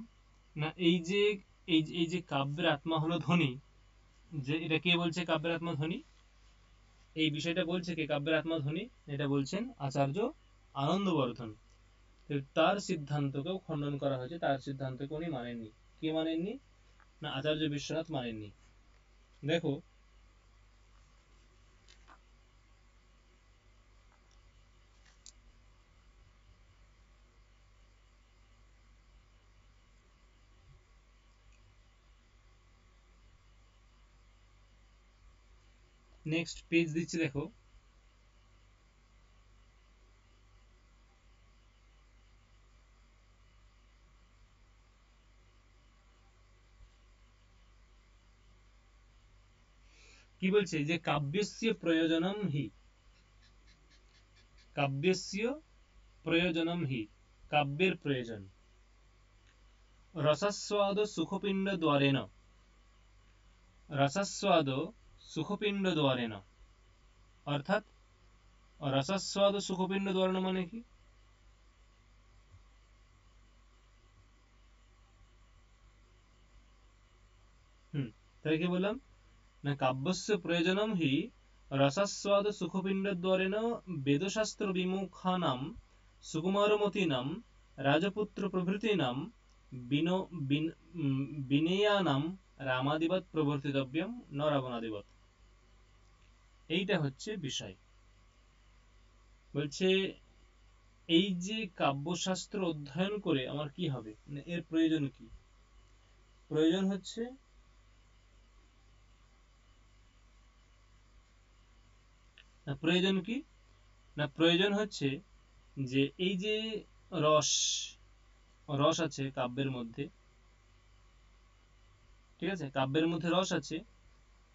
না, এই যে কাব্যের আত্মা হলো ধ্বনি, যে এটা কে বলছে কাব্যের আত্মা ধ্বনি, এই বিষয়টা বলছে কে কাব্যের আত্মা ধ্বনি, এটা বলছেন আচার্য আনন্দবর্ধন। তার সিদ্ধান্তকেও খণ্ডন করা হয়েছে, তার সিদ্ধান্তকে উনি মানেননি। কে মানেননি না, আচার্য বিশ্বনাথ মানেননি। দেখো নেক্সট পেজ দিচ্ছি, দেখো কি বলছে যে কাব্যস্য প্রয়োজনম হি, কাব্যস্য প্রয়োজনম হি, কাব্যের প্রয়োজন রসাস্বাদ সুখপিণ্ড দ্বারেন, রসাস্বাদ সুখপিণ্ড দ্বারেন, অর্থাৎ রসাস্বাদ সুখপিণ্ড দ্বারেন মানে কি, তাই কি বললাম না, কাব্যস্য প্রয়োজনম হি রসাস্বাদ সুখপিণ্ড দ্বারেন বেদশাস্ত্র বিমুখানাম সুকুমারমতীনাম রাজপুত্র প্রভৃতিনাম বিনেয়ানাম রামাদিবৎ প্রবর্তিতব্যম ন রাবণাদিবৎ। এইটা হচ্ছে বিষয়। বলছে এই যে কাব্যশাস্ত্র অধ্যয়ন করে আমার কি হবে, এর প্রয়োজন কি, প্রয়োজন হচ্ছে না প্রয়োজন কি, না প্রয়োজন হচ্ছে যে এই যে রস রস আছে কাব্যের মধ্যে, ঠিক আছে, কাব্যের মধ্যে রস আছে।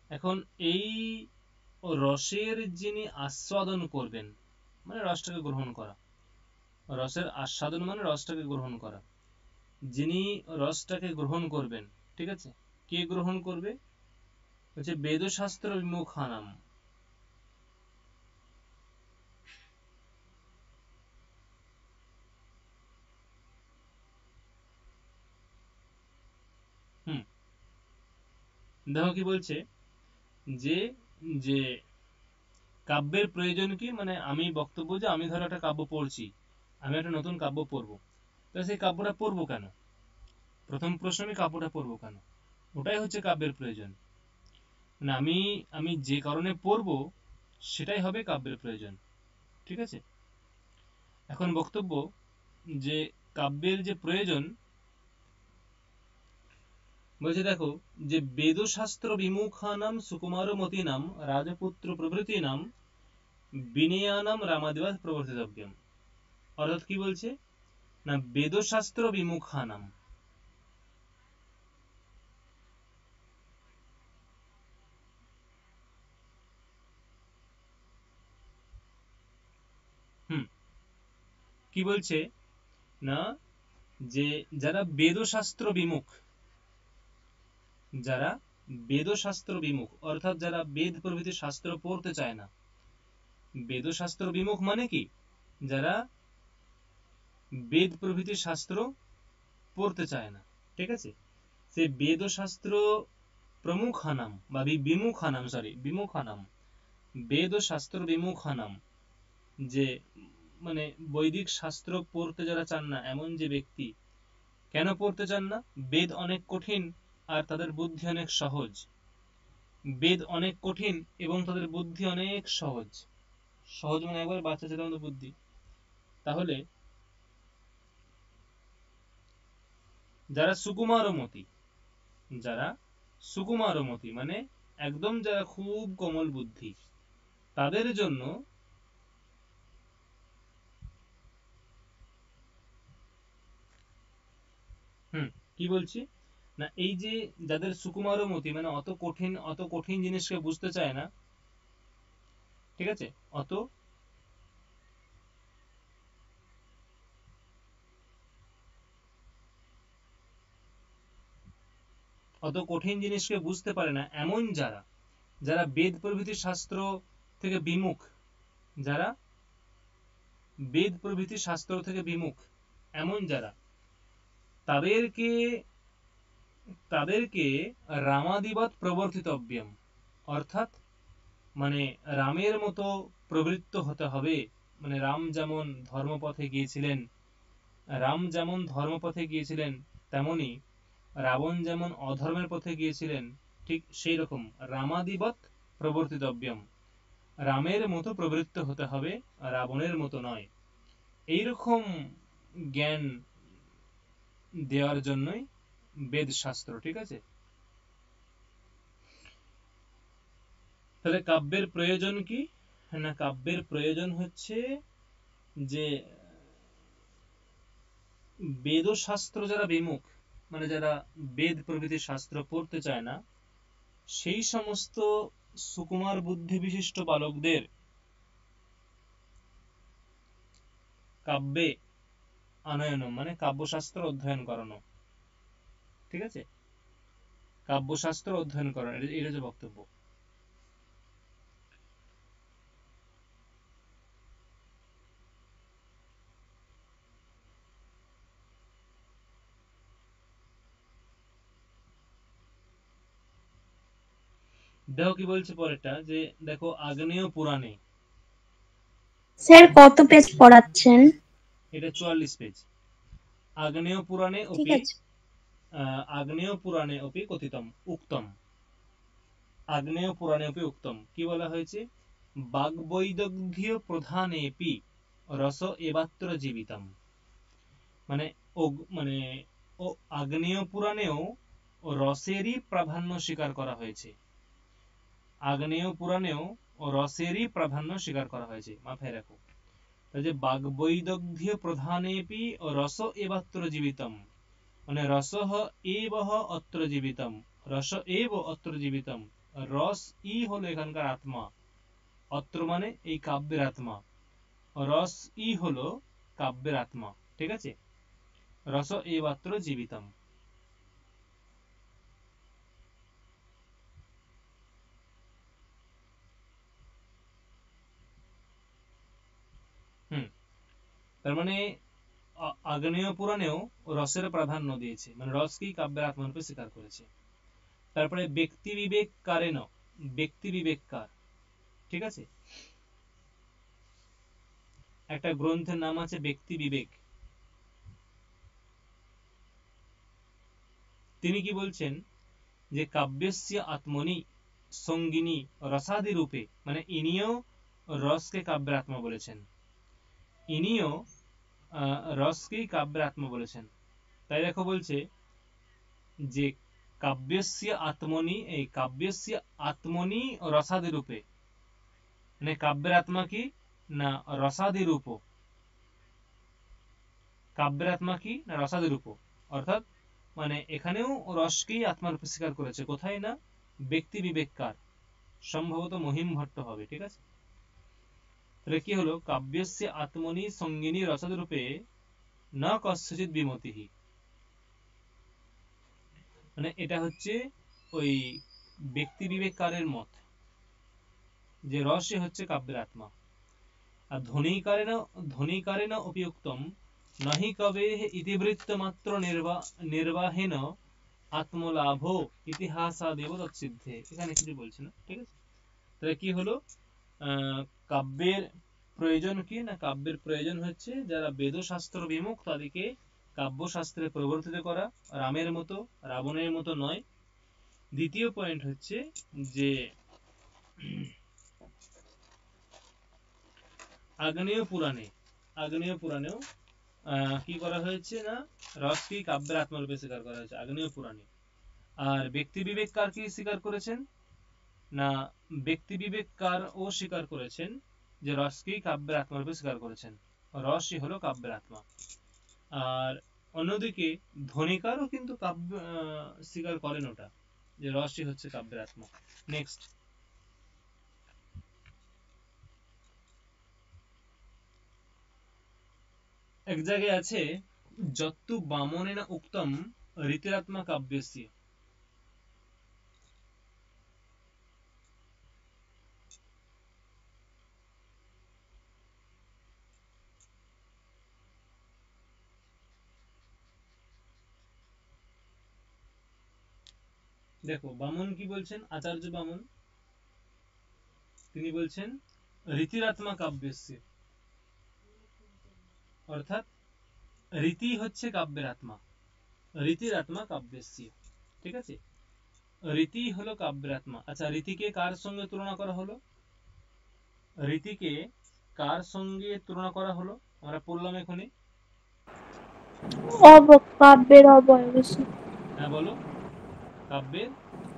এখন এই রসের যিনি আস্বাদন করবেন, মানে রসটাকে গ্রহণ করা, রসের আস্বাদন মানে রসটাকে গ্রহণ করা, যিনি রসটাকে গ্রহণ করবেন, ঠিক আছে, কে গ্রহণ করবে, হচ্ছে বেদশাস্ত্র বিমুখানাম। হুম, দেখো কি বলছে যে যে কাব্যের প্রয়োজন কি, মানে আমি বক্তব্য যে আমি ধরো একটা কাব্য পড়ছি, আমি একটা নতুন কাব্য পড়বো, তাহলে সেই কাব্যটা পড়বো কেন, প্রথম প্রশ্ন, আমি কাব্যটা পড়বো কেন, ওটাই হচ্ছে কাব্যের প্রয়োজন। মানে আমি আমি যে কারণে পড়বো সেটাই হবে কাব্যের প্রয়োজন, ঠিক আছে। এখন বক্তব্য যে কাব্যের যে প্রয়োজন, বলছে দেখো যে বেদশাস্ত্র বিমুখানাম সুকুমারমতীনাম রাজপুত্র প্রভৃতিনাম বিনয়ানাম রামাদিবাস প্রবর্তিতব্যম। অর্থাৎ কি বলছে না বেদশাস্ত্র বিমুখানাম, হুম, কি বলছে না যে যারা বেদশাস্ত্র বিমুখ, যারা বেদশাস্ত্র বিমুখ অর্থাৎ যারা বেদ প্রভৃতি শাস্ত্র পড়তে চায় না, বেদশাস্ত্র বিমুখ মানে কি, যারা বেদ প্রভৃতি শাস্ত্র পড়তে চায় না, ঠিক আছে, সে বেদশাস্ত্র প্রমুখানাম বা বিমুখানাম, সরি বিমুখানাম, বেদ ও শাস্ত্র বিমুখানাম, যে মানে বৈদিক শাস্ত্র পড়তে যারা চান না এমন যে ব্যক্তি, কেন পড়তে চান না, বেদ অনেক কঠিন আর তাদের বুদ্ধি অনেক সহজ, বেদ অনেক কঠিন এবং তাদের বুদ্ধি অনেক সহজ, সহজ মানে একবার বাচ্চা ছেলের মতো বুদ্ধি। তাহলে যারা সুকুমারমতি, যারা সুকুমারমতি মানে একদম যারা খুব কোমল বুদ্ধি, তাদের জন্য কি বলছি না এই যে যাদের সুকুমারমতি মানে অত কঠিন জিনিসকে বুঝতে চায় না, ঠিক আছে, অত অত কঠিন জিনিসকে বুঝতে পারে না এমন যারা, যারা বেদ প্রভৃতি শাস্ত্র থেকে বিমুখ, যারা বেদ প্রভৃতি শাস্ত্র থেকে বিমুখ এমন যারা, তাদেরকে তাদেরকে রামাদিবৎ প্রবর্তিতব্যম, অর্থাৎ মানে রামের মতো প্রবৃত্ত হতে হবে, মানে রাম যেমন ধর্মপথে গিয়েছিলেন তেমনি রাবণ যেমন অধর্মের পথে গিয়েছিলেন, ঠিক সেই রকম রামাদিবৎ প্রবর্তিতব্যম, রামের মতো প্রবৃত্ত হতে হবে, রাবণের মতো নয়, এইরকম জ্ঞান দেওয়ার জন্যই বেদ শাস্ত্র, ঠিক আছে। তাহলে কাব্যের প্রয়োজন কি, না কাব্যের প্রয়োজন হচ্ছে যে বেদ শাস্ত্র যারা বিমুখ, মানে যারা বেদ প্রভৃতি শাস্ত্র পড়তে চায় না, সেই সমস্ত সুকুমার বুদ্ধি বিশিষ্ট বালকদের কাব্যে আনয়নম মানে কাব্যশাস্ত্র অধ্যয়ন করানো, ঠিক আছে, কাব্যশাস্ত্র অধ্যয়ন করানো, এটা যে বক্তব্য। দেখো কি বলছে পরেরটা, যে দেখো আগ্নেয় পুরাণে, স্যার কত পেজ পড়াচ্ছেন? এটা 44 পেজ। আগ্নেয় পুরাণে ঠিক অপি আছে। আগ্নেয় পুরাণে অপি কথিতম উক্তম, আগ্নেয় পুরাণে অপি উক্তম, কি বলা হয়েছে, বাগবৈদগ্ধ্য প্রধানেপি রস এবাত্র জীবিতম, মানে মানে ও আগ্নেয় পুরাণেও রসেরই প্রাধান্য স্বীকার করা হয়েছে, আগ্নেয় পুরাণেও ও রসেরই প্রাধান্য স্বীকার করা হয়েছে, মাথায় রাখো। যে বাগবৈদগ্ধ্য প্রধানেপি ও রস এবাত্র জীবিতম, মানে রসহ এবহ অত্র জীবিতম, রস এব অত্র জীবিতম। রস ই হলো এখানকার আত্মা, অত্র মানে এই কাব্যের আত্মা, রস ই হলো কাব্যের আত্মা, ঠিক আছে। রস এবাত্র জীবিতম। তার মানে আগ্নেয় পুরাণেও রসের প্রাধান্য দিয়েছে, মানে রসকেই কাব্যের আত্মারূপে স্বীকার করেছে। তারপরে ব্যক্তি বিবেক কারেন, ব্যক্তি বিবেক কার, ঠিক আছে। একটা গ্রন্থের নাম আছে ব্যক্তি বিবেক। তিনি কি বলছেন যে কাব্যস্য আত্মনি সঙ্গিনী রসাদি রূপে, মানে ইনিও রসকে কাব্যের আত্মা বলেছেন, ইনিও রসকেই কাব্যের আত্মা বলেছেন। তাই দেখো বলছে যে কাব্যস্য আত্মনি, এই কাব্যস্য আত্মনি রসাদি রূপে, মানে কাব্যের আত্মা কি না রসাদি রূপ, কাব্যের আত্মা কি না রসাদি রূপ, অর্থাৎ মানে এখানেও রসকেই আত্মারূপে স্বীকার করেছে, কোথায় না ব্যক্তি বিবেককার, সম্ভবত মহিম ভট্ট হবে, ঠিক আছে। তাহলে কি হলো, কাব্যস্য আত্মনি সঙ্গিনী রসাদি রূপে না কস্যচিৎ বিমতিহি, মানে এটা হচ্ছে ওই ব্যক্তি বিবেককারের মত যে রসই হচ্ছে কাব্যের আত্মা। আর ধ্বনিকারেণ উপযুক্তম নহি কবেহ ইতিবৃত্ত মাত্র নির্বাহেন আত্মলাভ ইতিহাসাদেব তৎসিদ্ধে, এখানে কিছু বলছে না, ঠিক আছে। তাহলে কি হলো, কাব্যের প্রয়োজন কি না, কাব্যের প্রয়োজন হচ্ছে যারা বেদশাস্ত্র বিমুখ তাদেরকে কাব্যশাস্ত্রে প্রবর্তিত করা, রামের মতো রাবণের মতো নয়। দ্বিতীয় পয়েন্ট হচ্ছে যে আগ্নেয় পুরাণেও কি করা হয়েছে না রসকে কাব্যের আত্মারূপে স্বীকার করা হয়েছে আগ্নেয় পুরাণে। আর ব্যক্তি বিবেককার কি স্বীকার করেছেন না, ব্যক্তি বিবেককার ও স্বীকার করেছেন যে রসকেই কাব্যের আত্মারূপে স্বীকার করেছেন, রসই হলো কাব্যের আত্মা। আর অন্যদিকে ধ্বনিকারও কিন্তু কাব্য স্বীকার করেন ওটা, যে রসই হচ্ছে কাব্যের আত্মা। নেক্সট, এক জায়গায় আছে যত্তু বামনেন উক্তম রীতিরাত্মা কাব্যস্য। দেখো বামন কি বলছেন, আচার্য বামন তিনি বলছেন রীতিরাত্মা কাব্যস্য, অর্থাৎ রীতি হচ্ছে কাব্যের আত্মা, রীতির আত্মা কাব্যস্য, ঠিক আছে। রীতি হলো কাব্যের আত্মা। আচ্ছা, রীতিকে কার সঙ্গে তুলনা করা হলো, রীতিকে কার সঙ্গে তুলনা করা হলো আমরা পড়লাম এখনই, কাব্যের অবয়বের সাথে। হ্যাঁ বলো, কাব্যের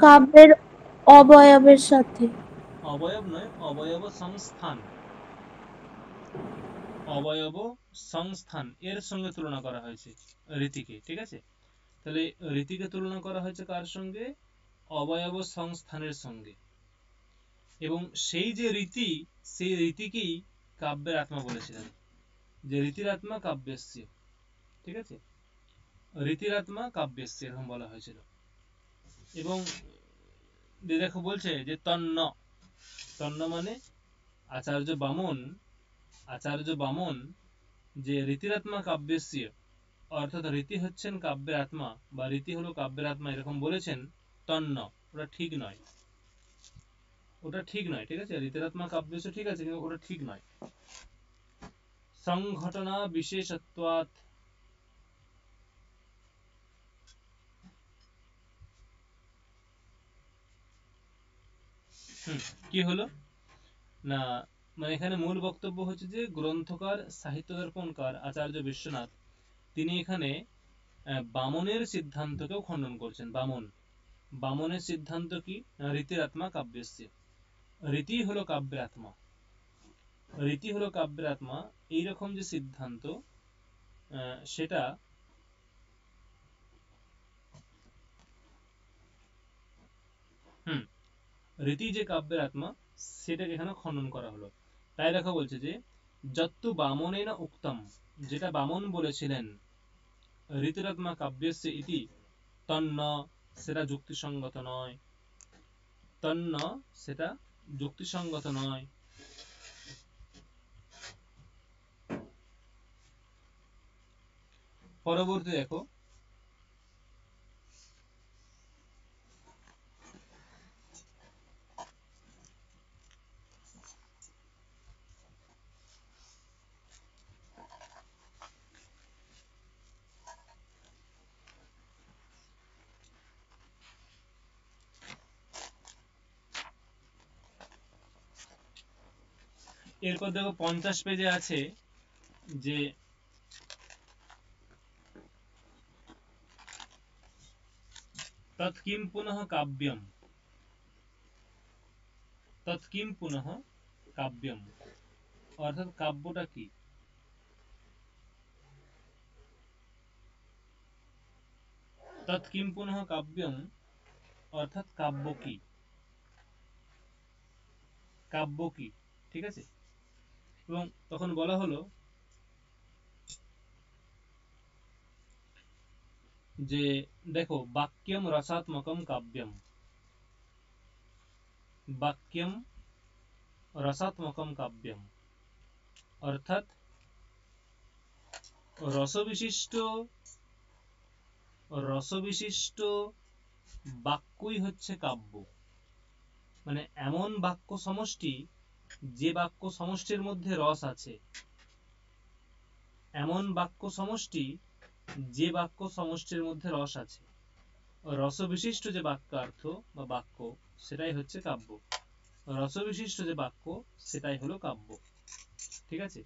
কাব্যের অবয়বের সাথে। অবয়ব নয়, অবয়ব সংস্থান, অবয়ব সংস্থান এর সঙ্গে তুলনা করা হয়েছে রীতিকে, ঠিক আছে। তাহলে রীতিকে তুলনা করা হয়েছে কার সঙ্গে, অবয়ব সংস্থানের সঙ্গে। এবং সেই যে রীতি, সেই রীতিকেই কাব্যের আত্মা বলেছিলেন, যে রীতির আত্মা কাব্যস্য, ঠিক আছে, রীতির আত্মা কাব্যস্য এরকম বলা হয়েছিল। এবং দেখো বলছে যে তন্ন, তন্ন মানে আচার্য বামন যে রীতির আত্মা কাব্যস্য, অর্থাৎ রীতি হচ্ছেন কাব্যের আত্মা বা রীতি হলো কাব্যের আত্মা এরকম বলেছেন, তন্ন ওটা ঠিক নয়, ওটা ঠিক নয়, ঠিক আছে। রীতির আত্মা কাব্যস্য ঠিক আছে, কিন্তু ওটা ঠিক নয়। সংঘটনা বিশেষত্বাৎ, কি হলো না, মানে এখানে মূল বক্তব্য হচ্ছে যে গ্রন্থকার সাহিত্য দর্পণকার আচার্য বিশ্বনাথ তিনি এখানে বামনের সিদ্ধান্তকেও খণ্ডন করছেন। বামনের সিদ্ধান্ত কি, রীতির আত্মা কাব্যস্য। রীতি হলো কাব্যের আত্মা। রীতি হলো কাব্যের আত্মা, এইরকম যে সিদ্ধান্ত সেটা রীতি যে কাব্যের আত্মা সেটাকে এখানে খণ্ডন করা হলো। তাই দেখো বলছে যে যত্তু বামনেনা উক্তম, যেটা বামন বলেছিলেন রীতিরাত্মা কাব্যস্য ইতি তন্ন, সেটা যুক্তিসঙ্গত নয়। তন্ন, সেটা যুক্তিসঙ্গত নয়। পরবর্তী দেখো, এরপর দেখো 50 পেজে আছে যে তৎকিম পুনঃ কাব্যম। তৎকিম পুনঃ কাব্যম অর্থাৎ কাব্যটা কি? তৎকিম পুনঃ কাব্যম অর্থাৎ কাব্য কি? কাব্য কি, ঠিক আছে? এবং তখন বলা হলো যে দেখো বাক্যম রসাত্মকম কাব্যম। বাক্যম রসাত্মকম কাব্যম অর্থাৎ রসবিশিষ্ট রসবিশিষ্ট বাক্যই হচ্ছে কাব্য। মানে এমন বাক্য সমষ্টি যে বাক্য সমষ্টির মধ্যে রস আছে, এমন বাক্য সমষ্টি যে বাক্য সমষ্টির মধ্যে রস আছে, রসবিশিষ্ট যে বাক্যার্থ বা বাক্য সেটাই হচ্ছে কাব্য। রসবিশিষ্ট যে বাক্য সেটাই হলো কাব্য, ঠিক আছে?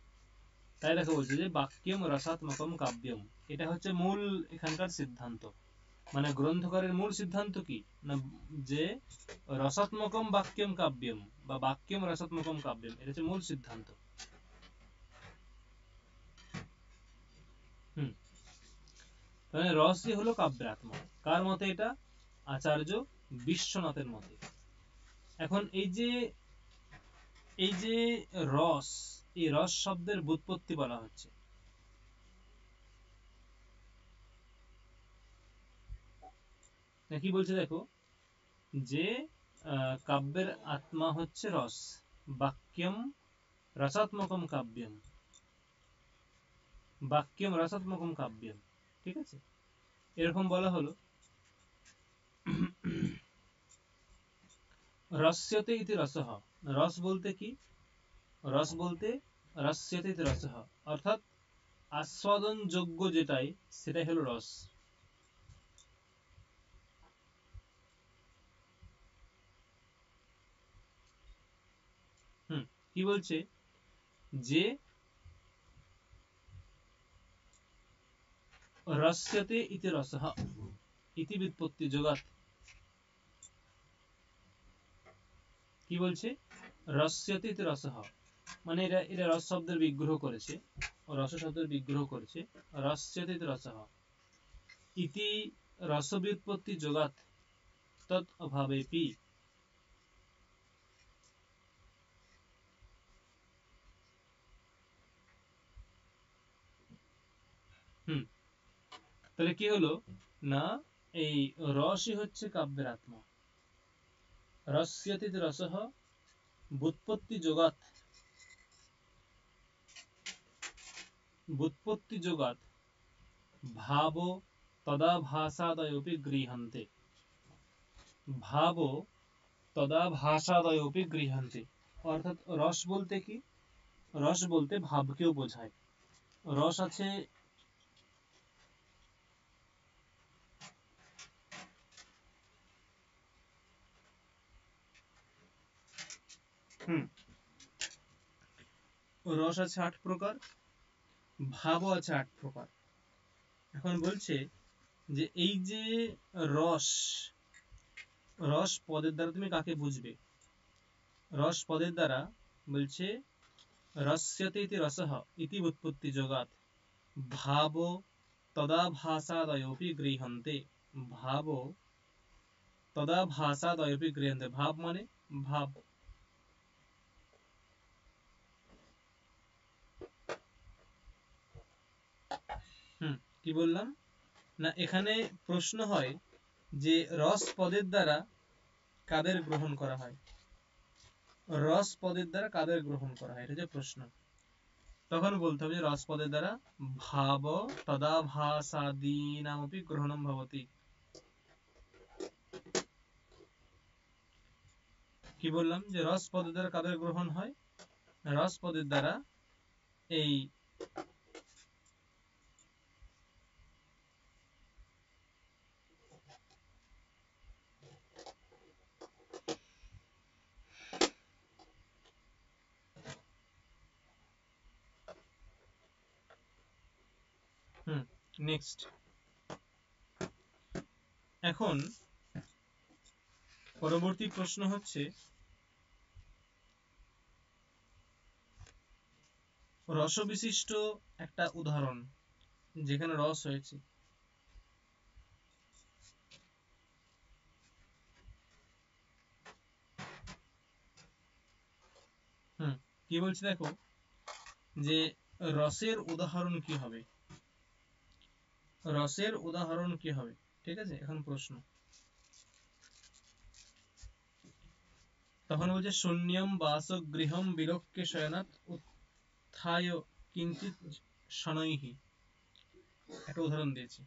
তাই দেখো বলছে যে বাক্যম রসাত্মকম কাব্যম, এটা হচ্ছে মূল এখানকার সিদ্ধান্ত। মানে গ্রন্থকারের মূল সিদ্ধান্ত কি না, যে রসাত্মকম বাক্যম কাব্যম বা বাক্যম রসাত্মকম কাব্যম, এটা হচ্ছে মূল সিদ্ধান্ত। তাহলে রসই হলো কাব্যের আত্মা। কার মতে এটা? আচার্য বিশ্বনাথের মতে। এখন এই যে রস, এই রস শব্দের ব্যুৎপত্তি বলা হচ্ছে। কি বলছে দেখো, যে কাব্যের আত্মা হচ্ছে রস। বাক্যম রসাত্মকম কাব্যম, বাক্যম রসাত্মকম কাব্যম, ঠিক আছে? এরকম বলা হলো রস্যতে ইতি রসহ। রস বলতে কি? রস বলতে রস্যতে ইতি রসহ অর্থাৎ আস্বাদন যোগ্য যেটাই সেটাই হলো রস। কি বলছে যে রস্যতে ইতি রসহ ইতি ব্যুৎপত্তি যোগাৎ। কি বলছে? রস্যতে ইতি রসহ, মানে এটা রস শব্দের বিগ্রহ করেছে, রস শব্দের বিগ্রহ করেছে। রস্যতে ইতি রসহ ইতি রস ব্যুৎপত্তি যোগাৎ তৎ অভাবেপি। তাহলে কি হলো না, এই রসই হচ্ছে কাব্যের আত্মা। রস্যতে ইতি রসহ ব্যুৎপত্তি যোগাৎ, ব্যুৎপত্তি যোগাৎ ভাব তদাভাসাদয়োপি গৃহন্তে। ভাব তদাভাসাদয়োপি গৃহন্তে অর্থাৎ রস বলতে কি? রস বলতে ভাবকেও বোঝায়। রস আছে রস আছে 8 প্রকার, ভাবও আছে 8 প্রকার। এখন বলছে যে এই যে রস, রস পদের দ্বারা তুমি কাকে বুঝবে? রস পদের দ্বারা বলছে রস্যতে ইতি রসঃ ইতি উৎপত্তি যোগাৎ ভাব তদাভাসাদয়োপি গৃহন্তে। ভাব তদাভাসাদয়োপি গৃহন্তে, ভাব মানে ভাব। কি বললাম না, এখানে প্রশ্ন হয় যে রস পদের দ্বারা কাদের গ্রহণ করা হয়, রস পদের দ্বারা কাদের গ্রহণ করা হয়, এটা যে প্রশ্ন। তখন বলতে হবে যে রস পদের দ্বারা ভাব তদাভাসাদীনামপি গ্রহণম ভবতি। কি বললাম যে রস পদের দ্বারা কাদের গ্রহণ হয়, রস পদের দ্বারা এই নেক্সট। এখন পরবর্তী প্রশ্ন হচ্ছে রসবিশিষ্ট একটা উদাহরণ যেখানে রস হয়েছে। কি বলছে দেখো, যে রসের উদাহরণ কি হবে, রসের উদাহরণ কি হবে, ঠিক আছে। এখন প্রশ্ন, তখন বলছে শূন্যম বাসগৃহম বিলোক্যে শয়নাৎ উত্থায় কিঞ্চিৎ শনৈহি। একটা উদাহরণ দিয়েছি।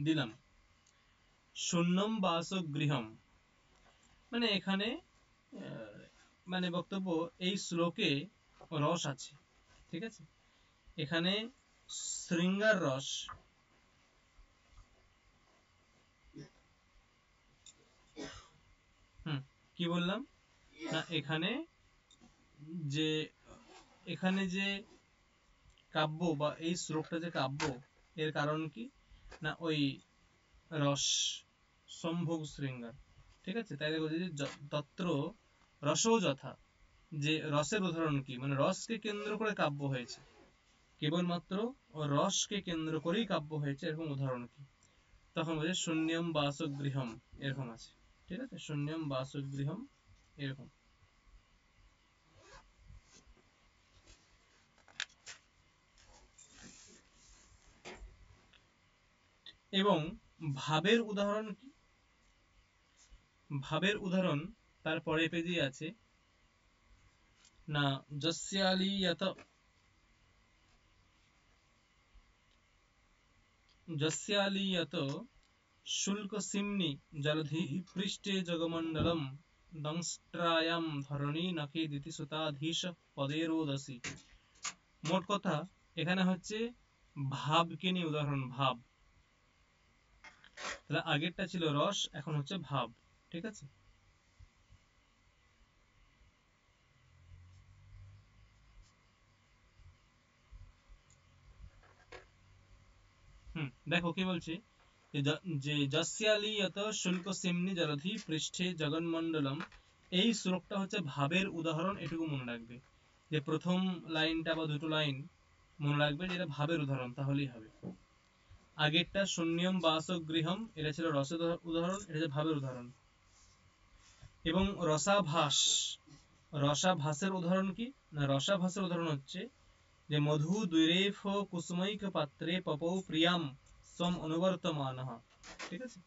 দিলাম শূন্যম বাসগৃহম, মানে এখানে মানে বক্তব্য এই শ্লোকে রস আছে, ঠিক আছে। এখানে শৃঙ্গার রস, কি বললাম না, এখানে যে কাব্য বা এই শ্লোকটা যে কাব্য, এর কারণ কি না ওই রস সম্ভোগ শৃঙ্গার, ঠিক আছে। তাই দেখো যে তত্র রসও যথা, যে রসের উদাহরণ কি, মানে রসকে কেন্দ্র করে কাব্য হয়েছে, কেবলমাত্র রসকে কেন্দ্র করেই কাব্য হয়েছে, এরকম উদাহরণ কি। তখন বলছে শূন্যম বাসগৃহম, এরকম আছে, ঠিক আছে। শূন্যম বাসগৃহম এরকম। এবং ভাবের উদাহরণ কি, ভাবের উদাহরণ তার পরের পেজে আছে না, যস্যালীয়ত শুল্কসিম্নি জলধি পৃষ্ঠে জগমণ্ডলম দংষ্ট্রায়াম ধরণী নখেদিতি সুতাধীশ পদেরোদসি। মোট কথা এখানে হচ্ছে ভাবকে নিয়ে উদাহরণ, ভাব। তাহলে আগেরটা ছিল রস, এখন হচ্ছে ভাব, ঠিক আছে। দেখো কি বলছে, যে যস্যালীয়ত শুল্কসিম্নি জলধি পৃষ্ঠে জগন্মণ্ডলম, এই শ্লোকটা হচ্ছে ভাবের উদাহরণ, এটুকু মনে রাখবে। যে প্রথম লাইনটা বা দুটো লাইন মনে রাখবে, যেটা ভাবের উদাহরণ, তাহলেই হবে। আগেরটা শূন্যম বাসগৃহম, এটা ছিল রসের উদাহরণ, এটা হচ্ছে ভাবের উদাহরণ। এবং রসাভাস, রসাভাসের উদাহরণ কি না, রসাভাসের উদাহরণ হচ্ছে যে মধু দুরেফ কুসুমৈক পাত্রে পপৌ প্রিয়াম সম অনুবর্তমানঃ, ঠিক আছে।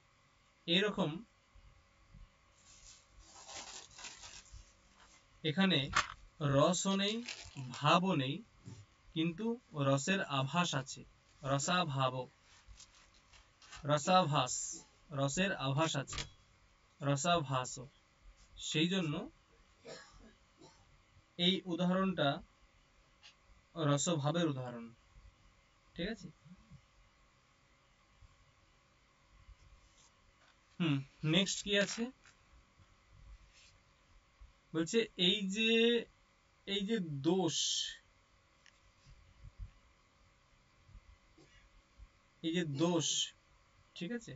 এরকম এখানে রসও নেই, ভাবও নেই, কিন্তু রসের আভাস আছে, রসাভাব, রসাভাস, রসের আভাস আছে, রসাভাস। সেই জন্য এই উদাহরণটা রসভাবের উদাহরণ, ঠিক আছে। নেক্সট কি আছে, বলছে এই যে দোষ, এই যে দোষ, ঠিক আছে,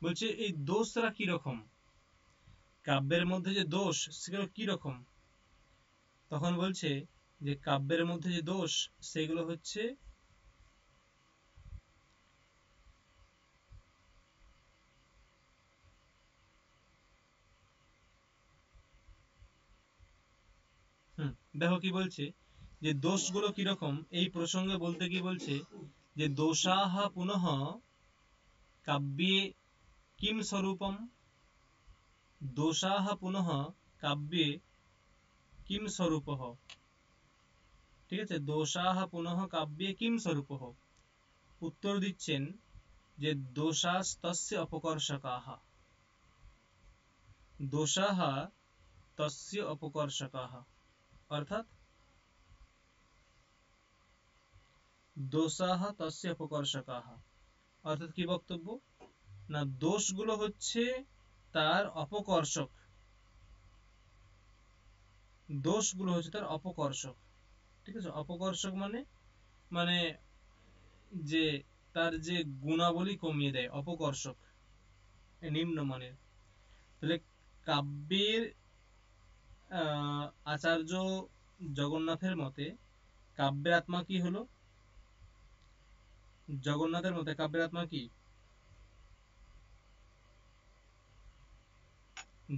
বলছে এই দোষরা কি রকম, কাব্যের মধ্যে যে দোষ সেগুলো কি রকম, তখন বলছে যে কাব্যের মধ্যে যে দোষ সেগুলো হচ্ছে দেখো কি বলছে, যে দোষগুলো কিরকম এই প্রসঙ্গে বলতে কি বলছে, যে দোষাহা পুনঃ কাব্যে কিম স্বরূপম, দোষাহা পুনঃ কাব্যে কিম স্বরূপঃ, ঠিক আছে, দোষাহা পুনঃ কাব্যে কিম স্বরূপঃ, উত্তর দিচ্ছেন যে দোষাস্তস্য অপকর্ষকাঃ, দোষাহা তস্য অপকর্ষকাঃ, অর্থাৎ দোষাহা তস্য অপকর্ষকাঃ, অর্থাৎ কি বক্তব্য, না দোষগুলো হচ্ছে তার অপকর্ষক, দোষগুলো হচ্ছে তার অপকর্ষক, ঠিক আছে, অপকর্ষক মানে মানে যে তার যে গুণাবলী কমিয়ে দেয়, অপকর্ষক নিম্নমানের। তাহলে কাব্যের আচার্য জগন্নাথের মতে কাব্যের আত্মা কি হলো, জগন্নাথের মতে কাব্যের আত্মা কি,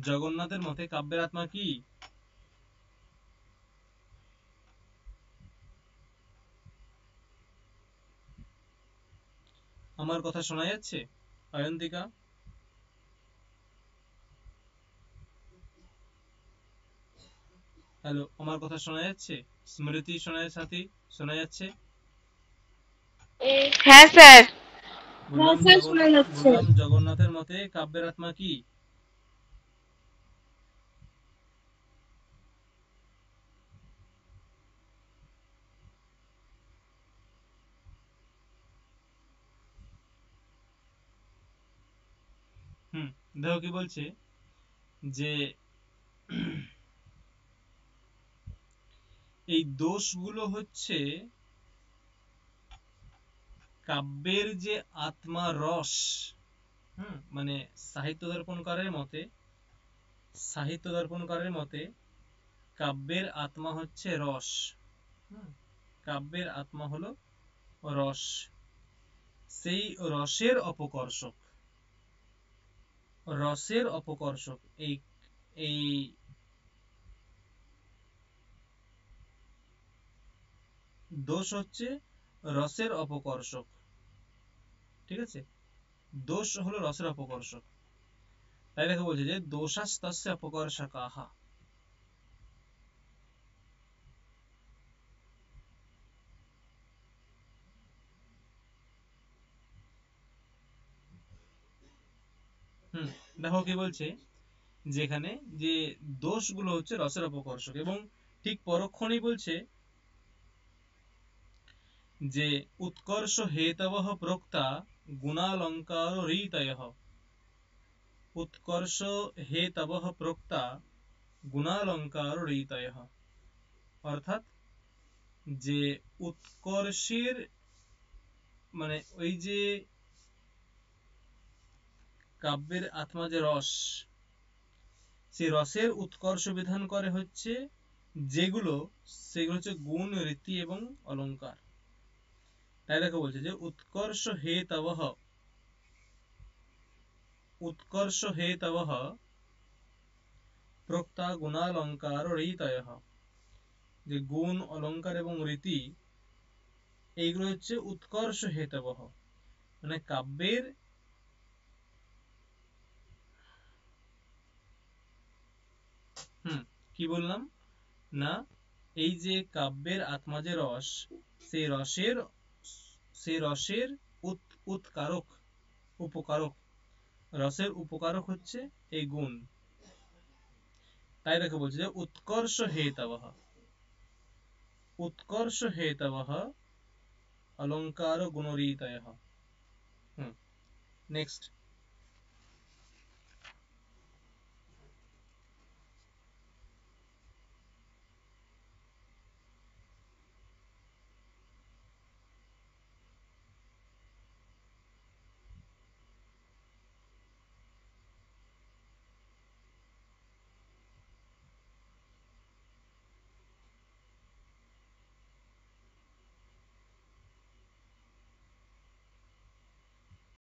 জগন্নাথের মতে কাব্যের আত্মা কি, আমার কথা শোনা যাচ্ছে অয়ন্তিকা, হ্যালো, আমার কথা শোনা যাচ্ছে, স্মৃতি শোনা, সাথী শোনা যাচ্ছে, হ্যাঁ স্যার। বললাম বললাম জগন্নাথের মতে কাব্যের আত্মা কি, দেখো কি বলছে, যে এই দোষগুলো হচ্ছে কাব্যের যে আত্মা রস, মানে সাহিত্য দর্পণকারের মতে কাব্যের আত্মা হচ্ছে রস, কাব্যের আত্মা হলো রস, সেই রসের অপকর্ষক, রসের অপকর্ষক এই এই দোষ হচ্ছে রসের অপকর্ষক, ঠিক আছে, দোষ হলো রসের অপকর্ষক, তাই দেখো বলছে যে দোষাস্তস্য অপকর্ষকাঃ, দেখো কি বলছে, যেখানে যে দোষগুলো হচ্ছে রসের অপকর্ষক, এবং ঠিক পরক্ষণেই বলছে যে উৎকর্ষ হেতবঃ প্রোক্তা গুণালঙ্কার রীতয়ঃ, উৎকর্ষ হেতবঃ প্রোক্তা গুণালঙ্কার রীতয়ঃ, অর্থাৎ যে উৎকর্ষের মানে ওই যে কাব্যের আত্মা যে রস, সেই রসের উৎকর্ষ বিধান করে হচ্ছে যেগুলো, সেগুলো হচ্ছে গুণ, রীতি এবং অলঙ্কার, তাই দেখো বলছে যে উৎকর্ষ হেতবঃ প্রোক্তা গুণালঙ্কার রীতয়ঃ, যে গুণ, অলঙ্কার এবং রীতি এইগুলো হচ্ছে উৎকর্ষ হেতবঃ, মানে কাব্যের কি বললাম, না এই যে কাব্যের আত্মা যে রস, সেই রসের উৎকারক, উপকারক, রসের উপকারক হচ্ছে এই গুণ। তাই দেখো বলছে যে উৎকর্ষ হেতবঃ, উৎকর্ষ হেতবঃ অলঙ্কার গুণরীতয়ঃ। নেক্সট,